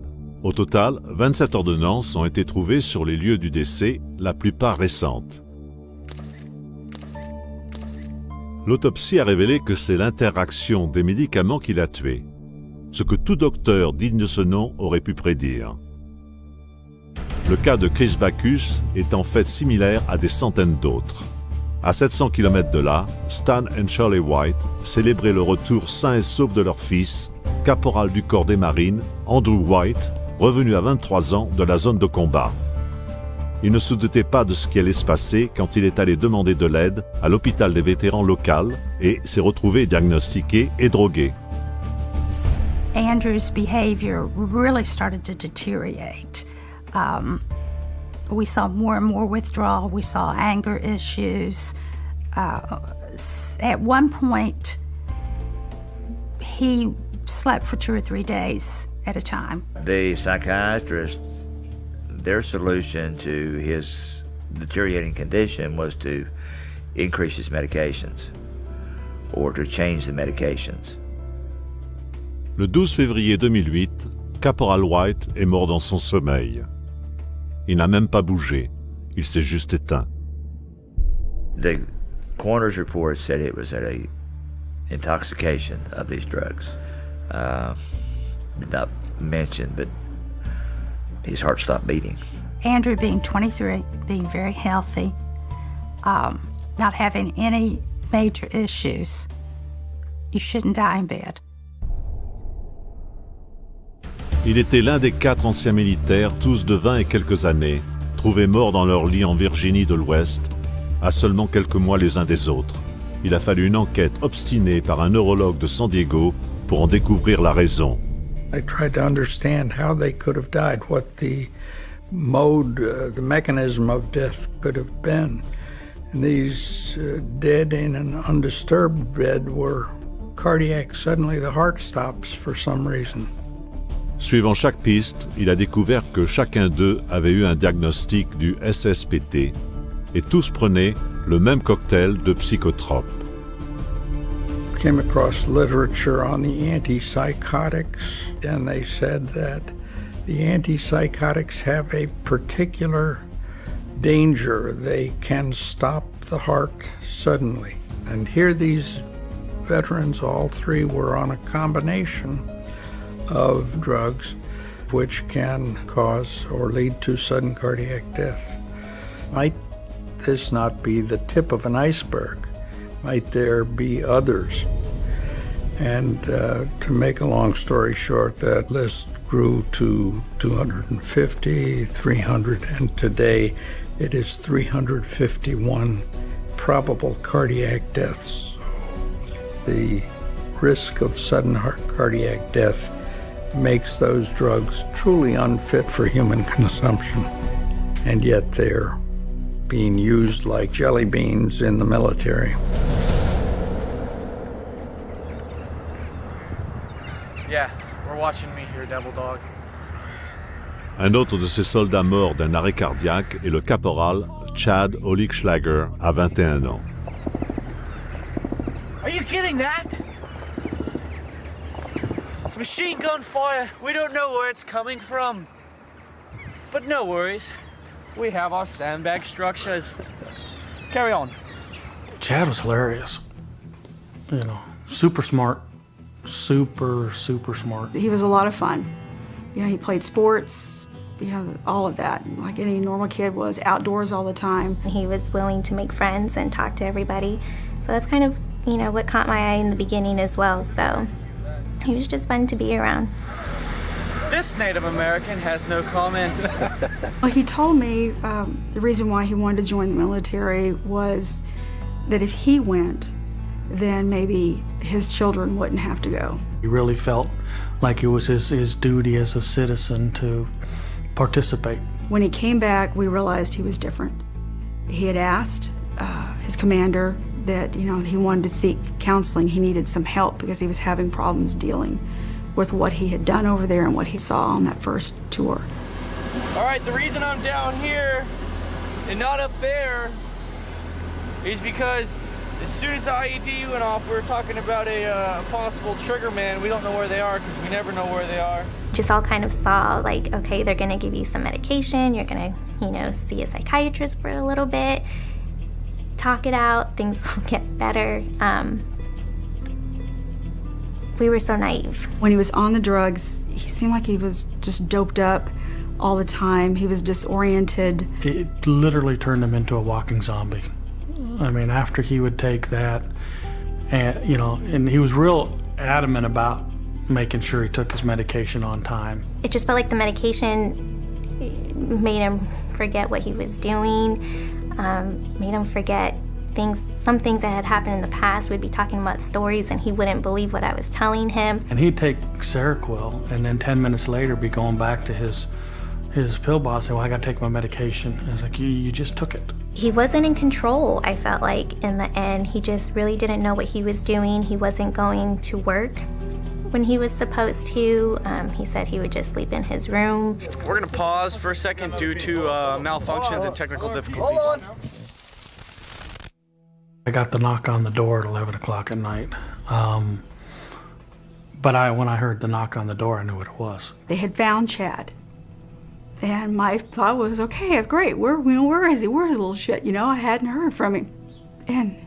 Au total, 27 ordonnances ont été trouvées sur les lieux du décès, la plupart récentes. L'autopsie a révélé que c'est l'interaction des médicaments qui l'a tué, ce que tout docteur digne de ce nom aurait pu prédire. Le cas de Chris Bacchus est en fait similaire à des centaines d'autres. À 700 km de là, Stan et Shirley White célébraient le retour sain et sauf de leur fils, caporal du corps des marines, Andrew White, revenu à 23 ans de la zone de combat. il ne se doutait pas de ce qui allait se passer quand il est allé demander de l'aide à l'hôpital des vétérans local et s'est retrouvé diagnostiqué et drogué. Andrew's behavior really started to deteriorate. We saw more and more withdrawal. We saw anger issues. At one point, he slept for 2 or 3 days at a time. The psychiatrist, their solution to his deteriorating condition was to increase his medications or to change the medications. Le 12 février 2008, Caporal White est mort dans son sommeil. Il n'a même pas bougé, il s'est juste éteint. The coroner's report said it was an intoxication of these drugs. Did not mention, but his heart stopped beating. Andrew being 23, being very healthy, not having any major issues, you shouldn't die in bed. Il était l'un des 4 anciens militaires, tous de 20 et quelques années, trouvés morts dans leur lit en Virginie de l'Ouest, à seulement quelques mois les uns des autres. Il a fallu une enquête obstinée par un neurologue de San Diego pour en découvrir la raison. I tried to understand how they could have died, what the mode, the mechanism of death could have been. And these dead in an undisturbed bed were cardiac. Suddenly the heart stops for some reason. Suivant chaque piste, il a découvert que chacun d'eux avait eu un diagnostic du SSPT et tous prenaient le même cocktail de psychotropes. Came across literature on the antipsychotics, and they said that the antipsychotics have a particular danger. They can stop the heart suddenly. And here these veterans, all 3 were on a combination of drugs which can cause or lead to sudden cardiac death. Might this not be the tip of an iceberg? Might there be others? And to make a long story short, that list grew to 250, 300, and today it is 351 probable cardiac deaths. The risk of sudden cardiac death makes those drugs truly unfit for human consumption, and yet they're being used like jelly beans in the military. Yeah, we're watching me here, Devil Dog. Un autre de ces soldats morts d'un arrêt cardiaque est le caporal Chad Oligschlager, à 21 ans. Are you getting that? It's machine gun fire. We don't know where it's coming from. But no worries. We have our sandbag structures. Carry on. Chad was hilarious. You know, super smart. Super smart. He was a lot of fun. You know, he played sports, you know, all of that, like any normal kid was, outdoors all the time. He was willing to make friends and talk to everybody. So that's kind of, you know, what caught my eye in the beginning as well. So he was just fun to be around. This Native American has no comment. Well, he told me the reason why he wanted to join the military was that if he went, then maybe his children wouldn't have to go. He really felt like it was his duty as a citizen to participate. When he came back, we realized he was different. He had asked his commander that, you know, he wanted to seek counseling. He needed some help because he was having problems dealing with what he had done over there and what he saw on that first tour. All right, the reason I'm down here and not up there is because as soon as the IED went off, we were talking about a possible trigger man. We don't know where they are because we never know where they are. Just all kind of saw like, okay, they're gonna give you some medication. You're gonna, you know, see a psychiatrist for a little bit, talk it out, things will get better. We were so naive. When he was on the drugs, he seemed like he was just doped up all the time. He was disoriented. It literally turned him into a walking zombie. I mean, after he would take that, and you know, and he was real adamant about making sure he took his medication on time. It just felt like the medication made him forget what he was doing, made him forget some things that had happened in the past. We'd be talking about stories and he wouldn't believe what I was telling him. And he'd take Seroquel and then 10 minutes later be going back to his pill bottle and say, well, I gotta take my medication. And it's like, you just took it. He wasn't in control, I felt like, in the end. He just really didn't know what he was doing. He wasn't going to work when he was supposed to. He said he would just sleep in his room. We're gonna pause for a second due to malfunctions and technical difficulties. I got the knock on the door at 11 o'clock at night. But when I heard the knock on the door, I knew what it was. They had found Chad. And my thought was, okay, great, where is he? Where's his little shit? I hadn't heard from him. And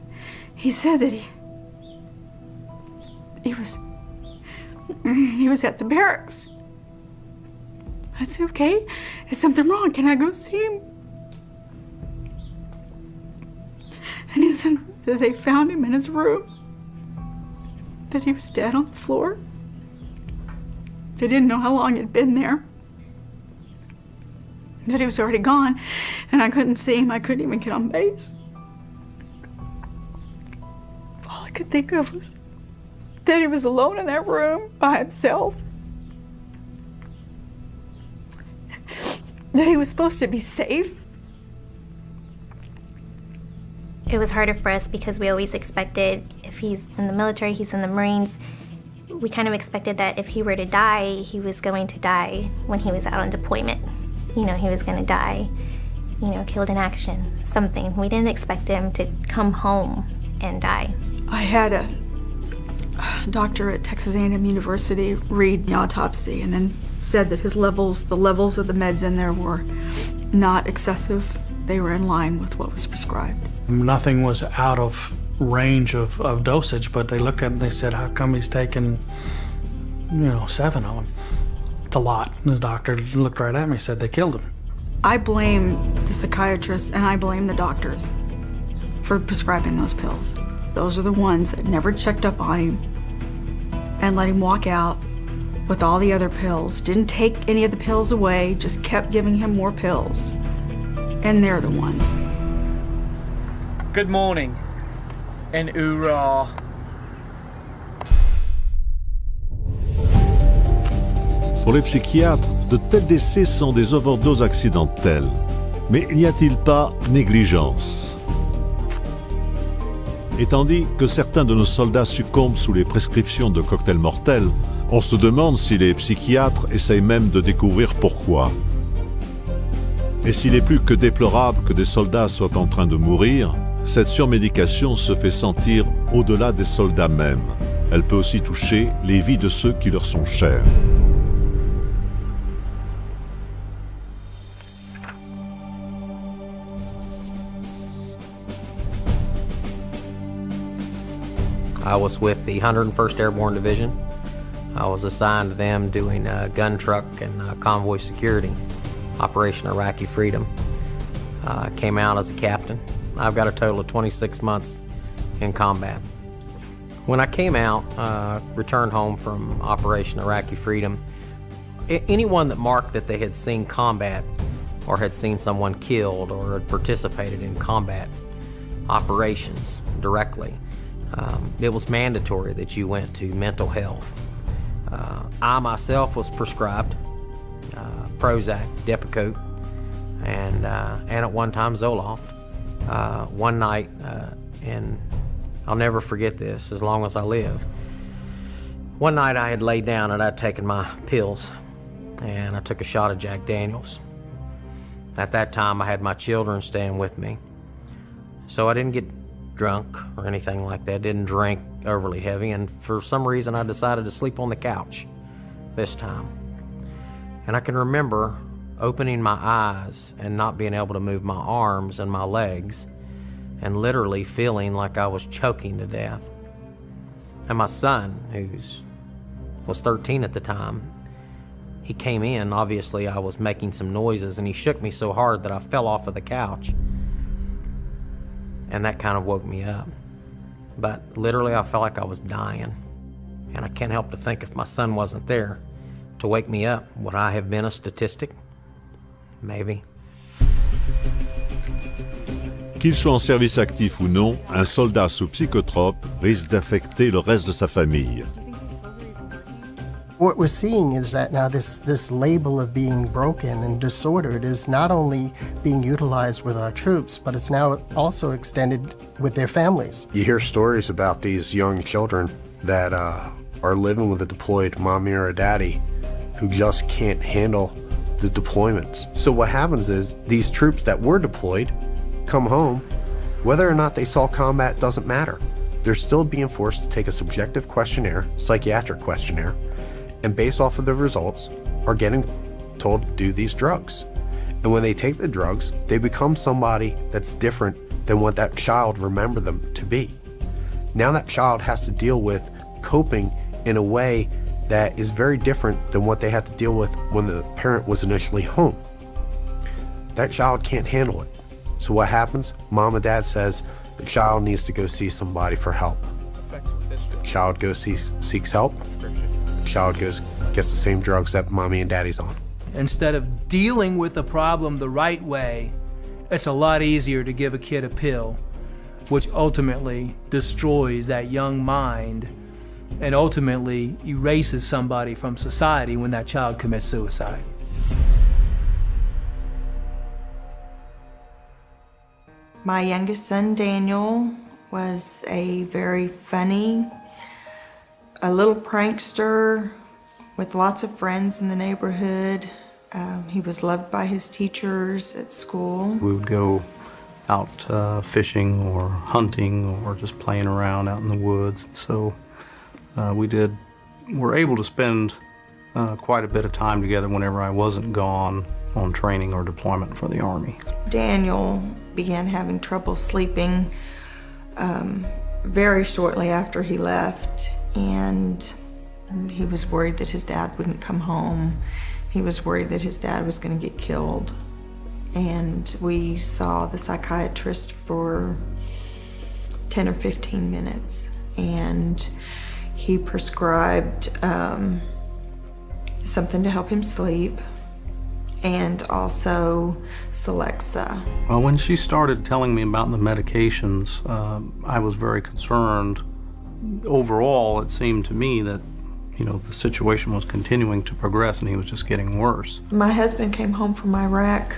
he said that he was at the barracks. I said, okay, is something wrong? Can I go see him? And he said that they found him in his room, that he was dead on the floor. They didn't know how long he'd been there, that he was already gone, and I couldn't see him. I couldn't even get on base. All I could think of was that he was alone in that room by himself, that he was supposed to be safe. It was harder for us because we always expected, if he's in the military, he's in the Marines, we kind of expected that if he were to die, he was going to die when he was out on deployment. He was going to die, killed in action, something. We didn't expect him to come home and die. I had a doctor at Texas A&M University read the autopsy and then said that the levels of the meds in there were not excessive. They were in line with what was prescribed. Nothing was out of range of dosage, but they looked at it and they said, how come he's taking, 7 of them? It's a lot. And the doctor looked right at me and said, they killed him. I blame the psychiatrists and I blame the doctors for prescribing those pills. Those are the ones that never checked up on him and let him walk out with all the other pills. Didn't take any of the pills away, just kept giving him more pills. And they're the ones. Good morning, and hoorah. Pour les psychiatres, de tels décès sont des overdoses accidentelles. Mais n'y a-t-il pas négligence? Et tandis que certains de nos soldats succombent sous les prescriptions de cocktails mortels, on se demande si les psychiatres essayent même de découvrir pourquoi. Et s'il est plus que déplorable que des soldats soient en train de mourir, cette surmédication se fait sentir au-delà des soldats même. Elle peut aussi toucher les vies de ceux qui leur sont chers. I was with the 101st Airborne Division. I was assigned to them doing gun truck and convoy security, Operation Iraqi Freedom. Came out as a captain. I've got a total of 26 months in combat. When I came out, returned home from Operation Iraqi Freedom, anyone that marked that they had seen combat or had seen someone killed or had participated in combat operations directly, it was mandatory that you went to mental health. I myself was prescribed Prozac, Depakote, and at one time Zoloft. One night, and I'll never forget this as long as I live. One night I had laid down and I'd taken my pills, and I took a shot of Jack Daniels. At that time, I had my children staying with me, so I didn't get drunk or anything like that, didn't drink overly heavy, and for some reason I decided to sleep on the couch this time. And I can remember opening my eyes and not being able to move my arms and my legs and literally feeling like I was choking to death. And my son, who was 13 at the time, he came in. Obviously I was making some noises and he shook me so hard that I fell off of the couch. And that kind of woke me up. But literally I felt like I was dying. And I can't help to think if my son wasn't there to wake me up, would I have been a statistic? Maybe. Qu'il soit en service actif ou non, un soldat sous psychotrope risque d'affecter le reste de sa famille. What we're seeing is that now this label of being broken and disordered is not only being utilized with our troops, but it's now also extended with their families. You hear stories about these young children that are living with a deployed mommy or a daddy who just can't handle the deployments. So what happens is these troops that were deployed come home, whether or not they saw combat doesn't matter. They're still being forced to take a subjective questionnaire, psychiatric questionnaire, and based off of the results are getting told to do these drugs. And when they take the drugs, they become somebody that's different than what that child remembered them to be. Now that child has to deal with coping in a way that is very different than what they had to deal with when the parent was initially home. That child can't handle it. So what happens? Mom and dad says the child needs to go see somebody for help. The child goes seeks help. The child gets the same drugs that mommy and daddy's on. Instead of dealing with the problem the right way, it's a lot easier to give a kid a pill, which ultimately destroys that young mind and ultimately erases somebody from society when that child commits suicide. My youngest son, Daniel, was a very funny, a little prankster with lots of friends in the neighborhood. He was loved by his teachers at school. We would go out fishing or hunting or just playing around out in the woods. So were able to spend quite a bit of time together whenever I wasn't gone on training or deployment for the Army. Daniel began having trouble sleeping very shortly after he left, and he was worried that his dad wouldn't come home. He was worried that his dad was going to get killed. And we saw the psychiatrist for 10 or 15 minutes, and he prescribed something to help him sleep, and also Celexa. Well, when she started telling me about the medications, I was very concerned. Overall, it seemed to me that, the situation was continuing to progress and he was just getting worse. My husband came home from Iraq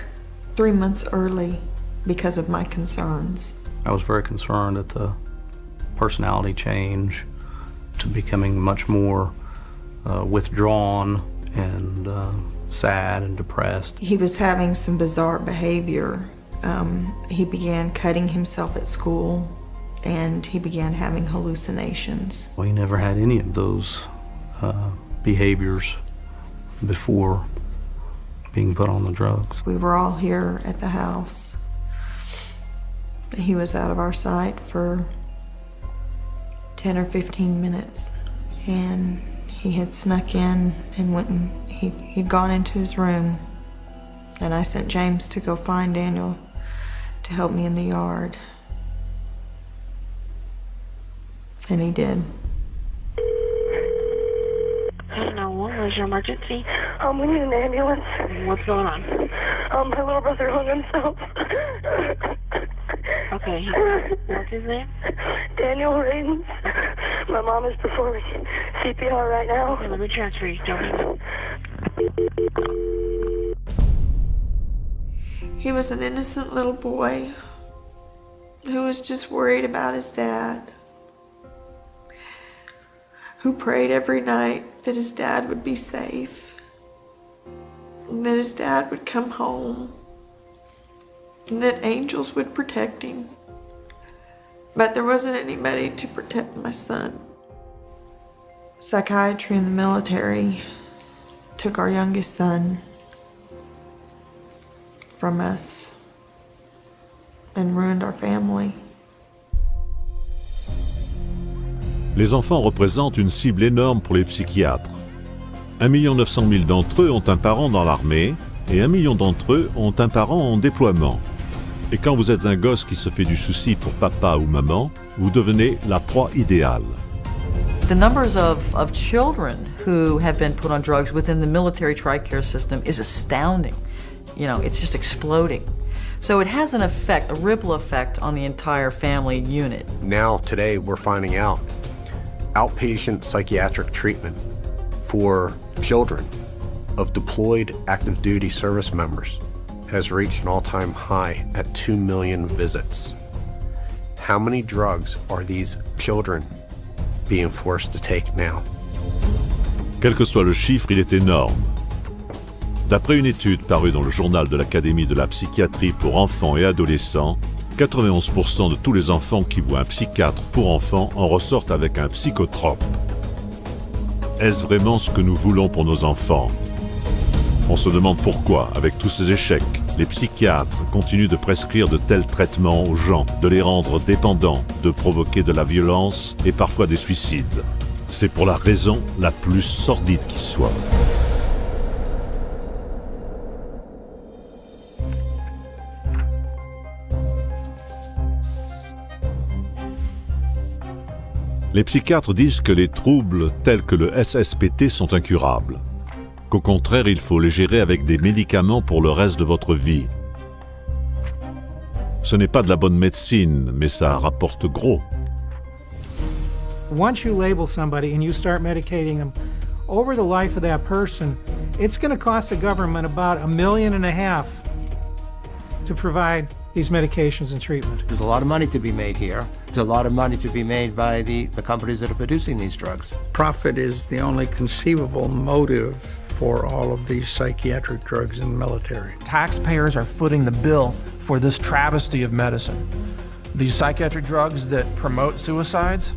3 months early because of my concerns. I was very concerned at the personality change to becoming much more withdrawn and sad and depressed. He was having some bizarre behavior. He began cutting himself at school, and he began having hallucinations. Well, he never had any of those behaviors before being put on the drugs. We were all here at the house. He was out of our sight for 10 or 15 minutes, and he had snuck in and went and he'd gone into his room, and I sent James to go find Daniel to help me in the yard. And he did. No, what was your emergency? We need an ambulance. What's going on? My little brother hung himself. Okay, what's his name? Daniel Raidens. My mom is performing CPR right now. Okay, let me transfer you. Don't He was an innocent little boy who was just worried about his dad, who prayed every night that his dad would be safe, and that his dad would come home, and that angels would protect him. But there wasn't anybody to protect my son. Psychiatry in the military took our youngest son from us and ruined our family. Les enfants représentent une cible énorme pour les psychiatres. 1 900 000 d'entre eux ont un parent dans l'armée et 1 million d'entre eux ont un parent en déploiement. Et quand vous êtes un gosse qui se fait du souci pour papa ou maman, vous devenez la proie idéale. The numbers of children who have been put on drugs within the military TRICARE system is astounding. You know, it's just exploding. So it has an effect, a ripple effect on the entire family unit. Now, today, we're finding out outpatient psychiatric treatment for children of deployed active duty service members has reached an all-time high at 2 million visits. How many drugs are these children being forced to take now? Quel que soit le chiffre, il est énorme. D'après une étude parue dans le journal de l'Académie de la psychiatrie pour enfants et adolescents, 91% de tous les enfants qui voient un psychiatre pour enfants en ressortent avec un psychotrope. Est-ce vraiment ce que nous voulons pour nos enfants? On se demande pourquoi, avec tous ces échecs, les psychiatres continuent de prescrire de tels traitements aux gens, de les rendre dépendants, de provoquer de la violence et parfois des suicides. C'est pour la raison la plus sordide qui soit. Les psychiatres disent que les troubles tels que le SSPT sont incurables, qu'au contraire il faut les gérer avec des médicaments pour le reste de votre vie. Ce n'est pas de la bonne médecine, mais ça rapporte gros. Once you label somebody and you start medicating them, over the life of that person, it's going to cost the government about $1.5 million to provide these medications and treatment. There's a lot of money to be made here. There's a lot of money to be made by the companies that are producing these drugs. Profit is the only conceivable motive for all of these psychiatric drugs in the military. Taxpayers are footing the bill for this travesty of medicine. These psychiatric drugs that promote suicides,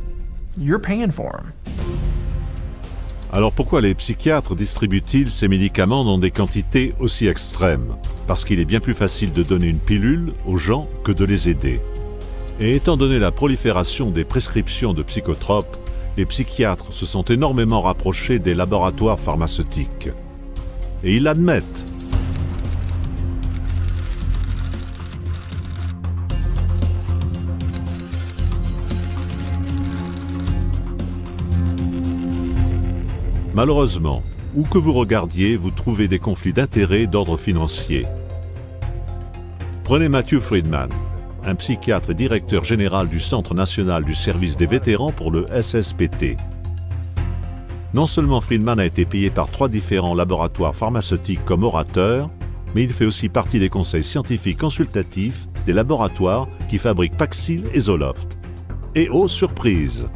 you're paying for them. Alors pourquoi les psychiatres distribuent-ils ces médicaments dans des quantités aussi extrêmes? Parce qu'il est bien plus facile de donner une pilule aux gens que de les aider. Et étant donné la prolifération des prescriptions de psychotropes, les psychiatres se sont énormément rapprochés des laboratoires pharmaceutiques. Et ils l'admettent. Malheureusement, où que vous regardiez, vous trouvez des conflits d'intérêts d'ordre financier. Prenez Matthew Friedman, un psychiatre et directeur général du Centre national du service des vétérans pour le SSPT. Non seulement Friedman a été payé par 3 différents laboratoires pharmaceutiques comme orateur, mais il fait aussi partie des conseils scientifiques consultatifs des laboratoires qui fabriquent Paxil et Zoloft. Et oh surprise!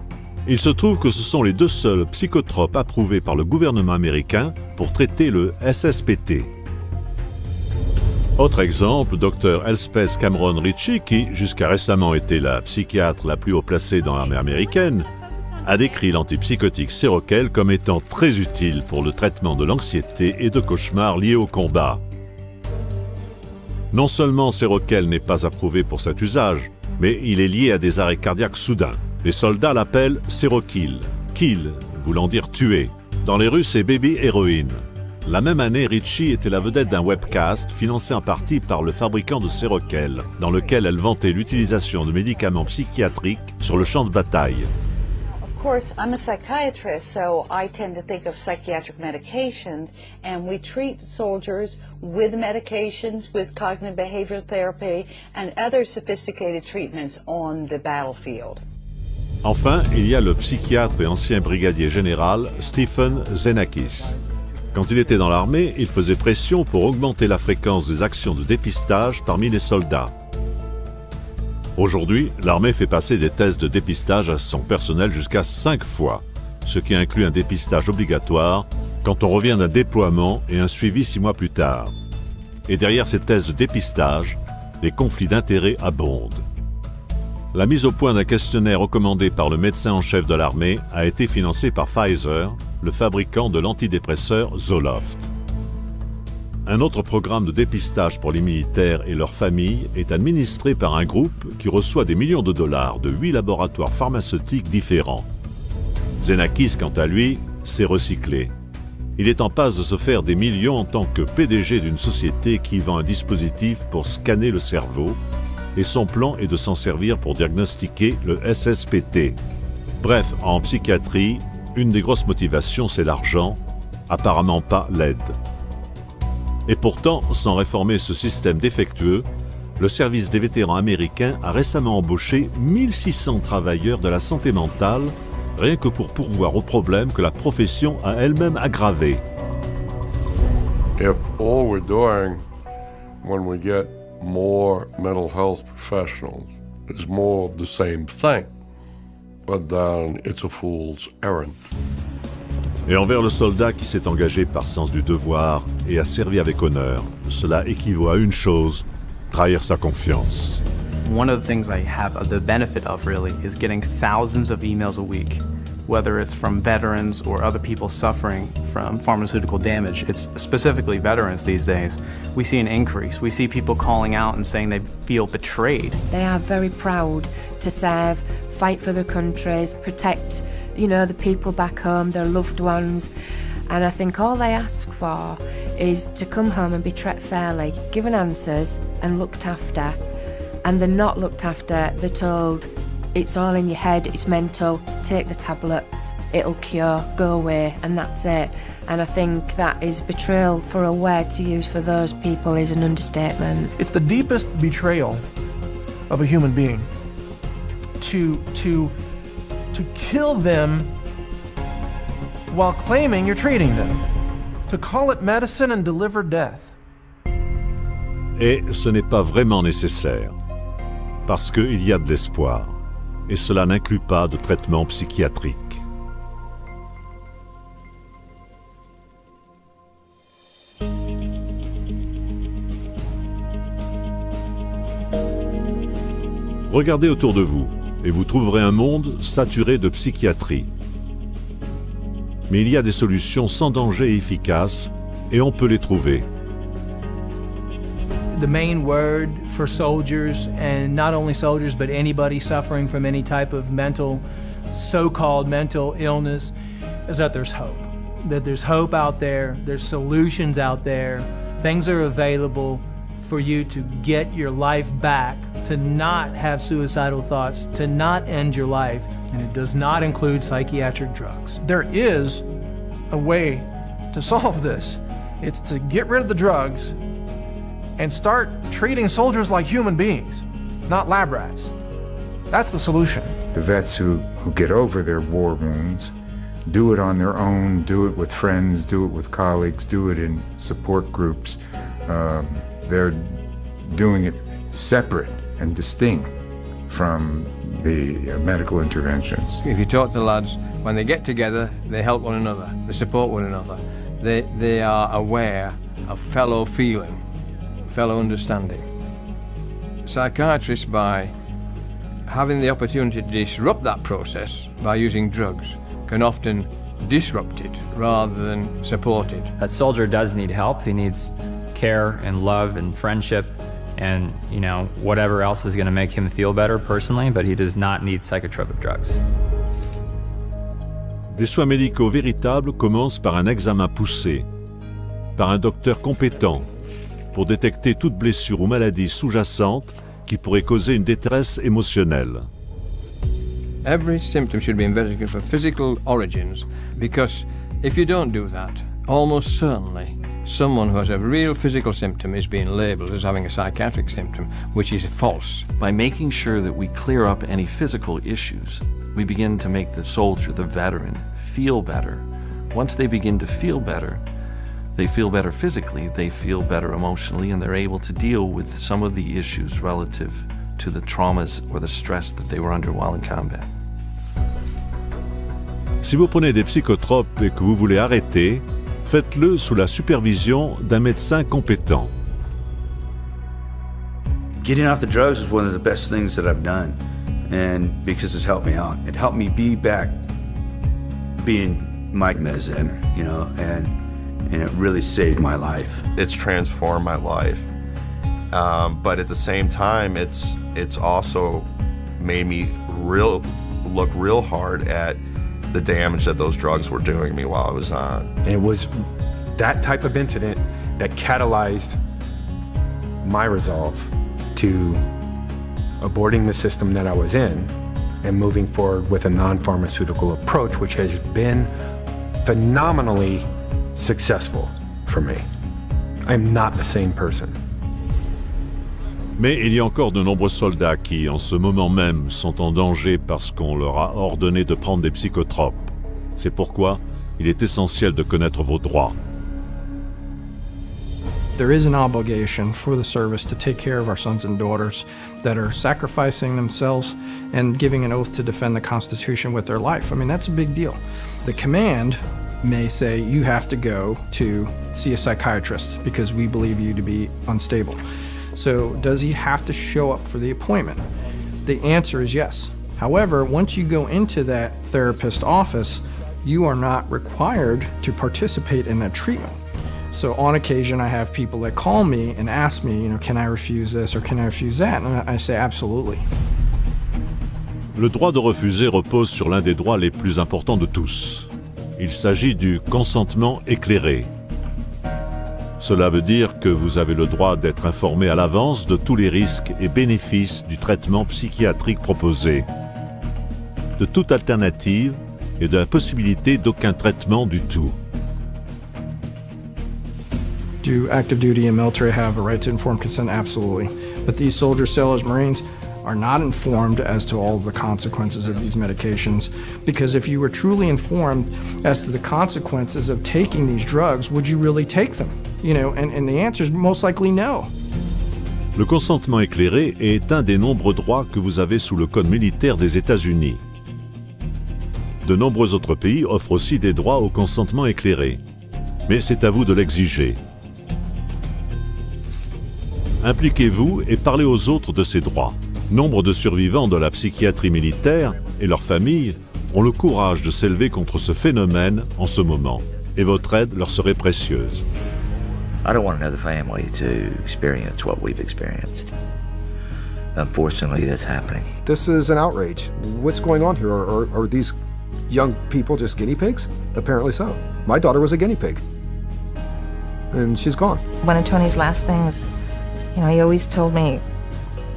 Il se trouve que ce sont les 2 seuls psychotropes approuvés par le gouvernement américain pour traiter le SSPT. Autre exemple, Dr Elspeth Cameron Ritchie, qui jusqu'à récemment était la psychiatre la plus haut placée dans l'armée américaine, a décrit l'antipsychotique Seroquel comme étant très utile pour le traitement de l'anxiété et de cauchemars liés au combat. Non seulement Seroquel n'est pas approuvé pour cet usage, mais il est lié à des arrêts cardiaques soudains. Les soldats l'appellent Serokill, kill voulant dire tuer. Dans les rues, c'est baby héroïne. La même année, Ritchie était la vedette d'un webcast financé en partie par le fabricant de Seroquel, dans lequel elle vantait l'utilisation de médicaments psychiatriques sur le champ de bataille. Of course, I'm a psychiatrist, so I tend to think of psychiatric medications, and we treat soldiers with medications, with cognitive behavioral therapy, and other sophisticated treatments on the battlefield. Enfin, il y a le psychiatre et ancien brigadier général Stephen Xenakis. Quand il était dans l'armée, il faisait pression pour augmenter la fréquence des actions de dépistage parmi les soldats. Aujourd'hui, l'armée fait passer des tests de dépistage à son personnel jusqu'à 5 fois, ce qui inclut un dépistage obligatoire quand on revient d'un déploiement et un suivi 6 mois plus tard. Et derrière ces tests de dépistage, les conflits d'intérêts abondent. La mise au point d'un questionnaire recommandé par le médecin en chef de l'armée a été financée par Pfizer, le fabricant de l'antidépresseur Zoloft. Un autre programme de dépistage pour les militaires et leurs familles est administré par un groupe qui reçoit des millions de dollars de 8 laboratoires pharmaceutiques différents. Xenakis, quant à lui, s'est recyclé. Il est en passe de se faire des millions en tant que PDG d'une société qui vend un dispositif pour scanner le cerveau, et son plan est de s'en servir pour diagnostiquer le SSPT. Bref, en psychiatrie, une des grosses motivations, c'est l'argent, apparemment pas l'aide. Et pourtant, sans réformer ce système défectueux, le service des vétérans américains a récemment embauché 1600 travailleurs de la santé mentale, rien que pour pourvoir aux problèmes que la profession a elle-même aggravés. If all we're doing when we get more mental health professionals is more of the same thing, but then it's a fool's errand. Et envers le soldat qui s'est engagé par sens du devoir et a servi avec honneur, cela équivaut à une chose, trahir sa confiance. One of the things I have the benefit of really is getting thousands of emails a week, whether it's from veterans or other people suffering from pharmaceutical damage. It's specifically veterans these days. We see an increase. We see people calling out and saying they feel betrayed. They are very proud to serve, fight for their countries, protect, the people back home, their loved ones. And I think all they ask for is to come home and be treated fairly, given answers and looked after. And they're not looked after, they're told, it's all in your head, it's mental, take the tablets, it'll cure, go away, and that's it. And I think that is betrayal. For a word to use for those people is an understatement. It's the deepest betrayal of a human being to kill them while claiming you're treating them, to call it medicine and deliver death. Et ce n'est pas vraiment nécessaire, parce qu'il y a de l'espoir, et cela n'inclut pas de traitement psychiatrique. Regardez autour de vous, et vous trouverez un monde saturé de psychiatrie. Mais il y a des solutions sans danger et efficaces, et on peut les trouver. The main word for soldiers, and not only soldiers, but anybody suffering from any type of so-called mental illness, is that there's hope. That there's hope out there, there's solutions out there, things are available for you to get your life back, to not have suicidal thoughts, to not end your life, and it does not include psychiatric drugs. There is a way to solve this. It's to get rid of the drugs and start treating soldiers like human beings, not lab rats. That's the solution. The vets who get over their war wounds do it on their own, do it with friends, do it with colleagues, do it in support groups. They're doing it separate and distinct from the medical interventions. If you talk to lads, when they get together, they help one another, they support one another. They are aware of fellow feeling, fellow understanding. Psychiatrists, by having the opportunity to disrupt that process by using drugs, can often disrupt it rather than support it. A soldier does need help. He needs care and love and friendship and, whatever else is going to make him feel better personally, but he does not need psychotropic drugs. Des soins médicaux véritables commencent par un examen poussé, par un docteur compétent, pour détecter toute blessure ou maladie sous-jacente qui pourrait causer une détresse émotionnelle. Every symptom should be investigated for physical origins, because if you don't do that, almost certainly someone who has a real physical symptom is being labeled as having a psychiatric symptom, which is false. By making sure that we clear up any physical issues, we begin to make the soldier, the veteran, feel better. Once they begin to feel better physically, they feel better emotionally, and they're able to deal with some of the issues relative to the traumas or the stress that they were under while in combat. Si vous prenez des psychotropes et que vous voulez arrêter, faites-le sous la supervision d'un médecin compétent. Getting off the drugs is one of the best things that I've done, and because it's helped me out. It helped me be back being Mike Mezem, and it really saved my life. It's transformed my life, but at the same time, it's also made me look real hard at the damage that those drugs were doing me while I was on. And it was that type of incident that catalyzed my resolve to aborting the system that I was in and moving forward with a non-pharmaceutical approach, which has been phenomenally successful for me. I'm not the same person. Mais il y a encore de nombreux soldats qui, en ce moment même, sont en danger parce qu'on leur a ordonné de prendre des psychotropes. C'est pourquoi il est essentiel de connaître vos droits. There is an obligation for the service to take care of our sons and daughters that are sacrificing themselves and giving an oath to defend the Constitution with their life. I mean, that's a big deal. The command may say you have to go to see a psychiatrist because we believe you to be unstable. So does he have to show up for the appointment? The answer is yes. However, once you go into that therapist's office, you are not required to participate in that treatment. So on occasion, I have people that call me and ask me, can I refuse this or can I refuse that? And I say absolutely. Le droit de refuser repose sur l'un des droits les plus importants de tous. Il s'agit du consentement éclairé. Cela veut dire que vous avez le droit d'être informé à l'avance de tous les risques et bénéfices du traitement psychiatrique proposé, de toute alternative et de la possibilité d'aucun traitement du tout. Do active duty and military have a right to informed consent? Absolutely. But these soldiers, sailors, Marines are not informed as to all of the consequences of these medications, because if you were truly informed as to the consequences of taking these drugs, would you really take them? And the answer is most likely no. Le consentement éclairé est un des nombreux droits que vous avez sous le Code militaire des États-Unis. De nombreux autres pays offrent aussi des droits au consentement éclairé, mais c'est à vous de l'exiger. Impliquez-vous et parlez aux autres de ces droits. Nombre de survivants de la psychiatrie militaire et leurs familles ont le courage de s'élever contre ce phénomène en ce moment, et votre aide leur serait précieuse. I don't want another family to experience what we've experienced. Unfortunately, that's happening. This is an outrage. What's going on here? Are these young people just guinea pigs? Apparently so. My daughter was a guinea pig. And she's gone. One of Tony's last things, he always told me,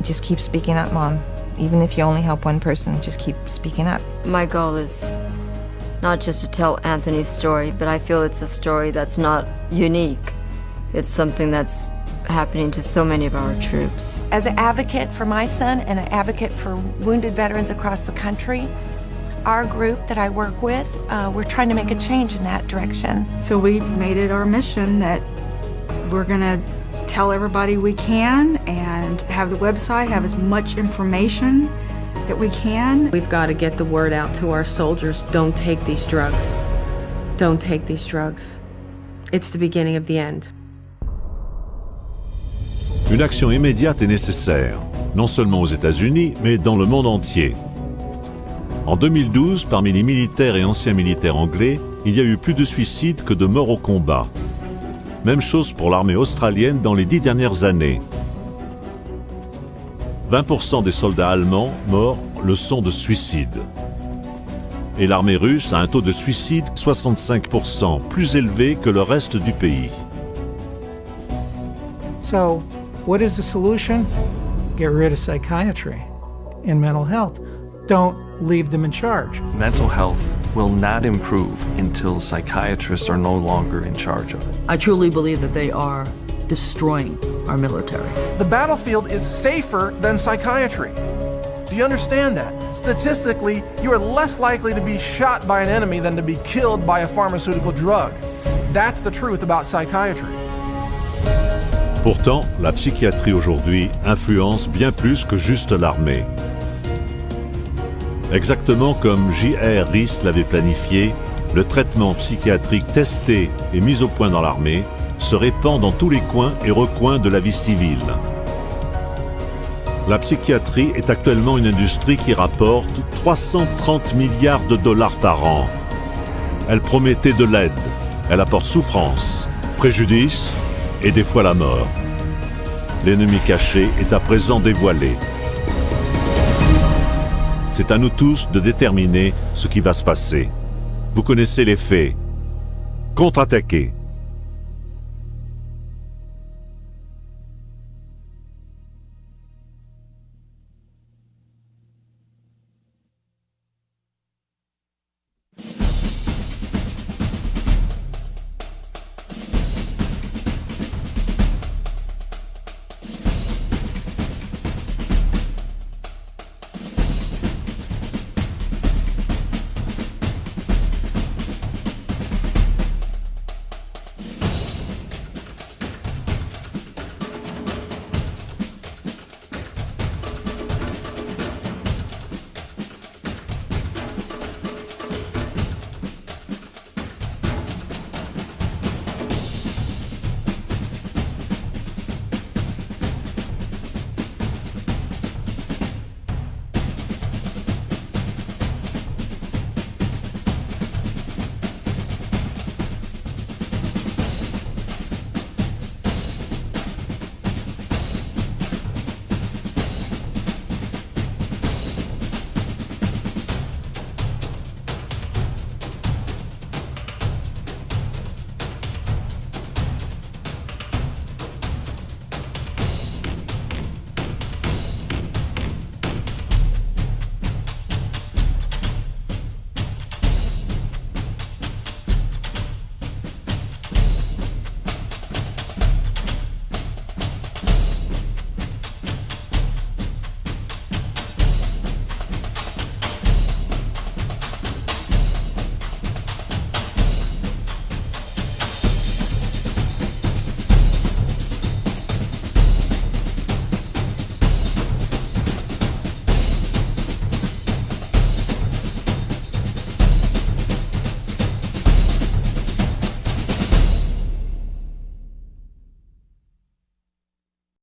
just keep speaking up, Mom. Even if you only help one person, just keep speaking up. My goal is not just to tell Anthony's story, but I feel it's a story that's not unique. It's something that's happening to so many of our troops. As an advocate for my son and an advocate for wounded veterans across the country, our group that I work with, we're trying to make a change in that direction. So we made it our mission that we're gonna tell everybody we can and have the website have as much information that we can. We've got to get the word out to our soldiers. Don't take these drugs. Don't take these drugs. It's the beginning of the end. Une action immédiate est nécessaire, non seulement aux États-Unis, mais dans le monde entier. En 2012, parmi les militaires et anciens militaires anglais, il y a eu plus de suicides que de morts au combat. Même chose pour l'armée australienne dans les 10 dernières années. 20% des soldats allemands morts le sont de suicide. Et l'armée russe a un taux de suicide 65%, plus élevé que le reste du pays. So, what is the solution? Get rid of psychiatry and mental health. Don't leave them in charge. Mental health will not improve until psychiatrists are no longer in charge of it. I truly believe that they are destroying our military. The battlefield is safer than psychiatry. Do you understand that? Statistically, you are less likely to be shot by an enemy than to be killed by a pharmaceutical drug. That's the truth about psychiatry. Pourtant, la psychiatrie aujourd'hui influence bien plus que juste l'armée. Exactement comme J.R. Reese l'avait planifié, le traitement psychiatrique testé et mis au point dans l'armée se répand dans tous les coins et recoins de la vie civile. La psychiatrie est actuellement une industrie qui rapporte 330 milliards de dollars par an. Elle promettait de l'aide, elle apporte souffrance, préjudice et des fois la mort. L'ennemi caché est à présent dévoilé. C'est à nous tous de déterminer ce qui va se passer. Vous connaissez les faits. Contre-attaquer.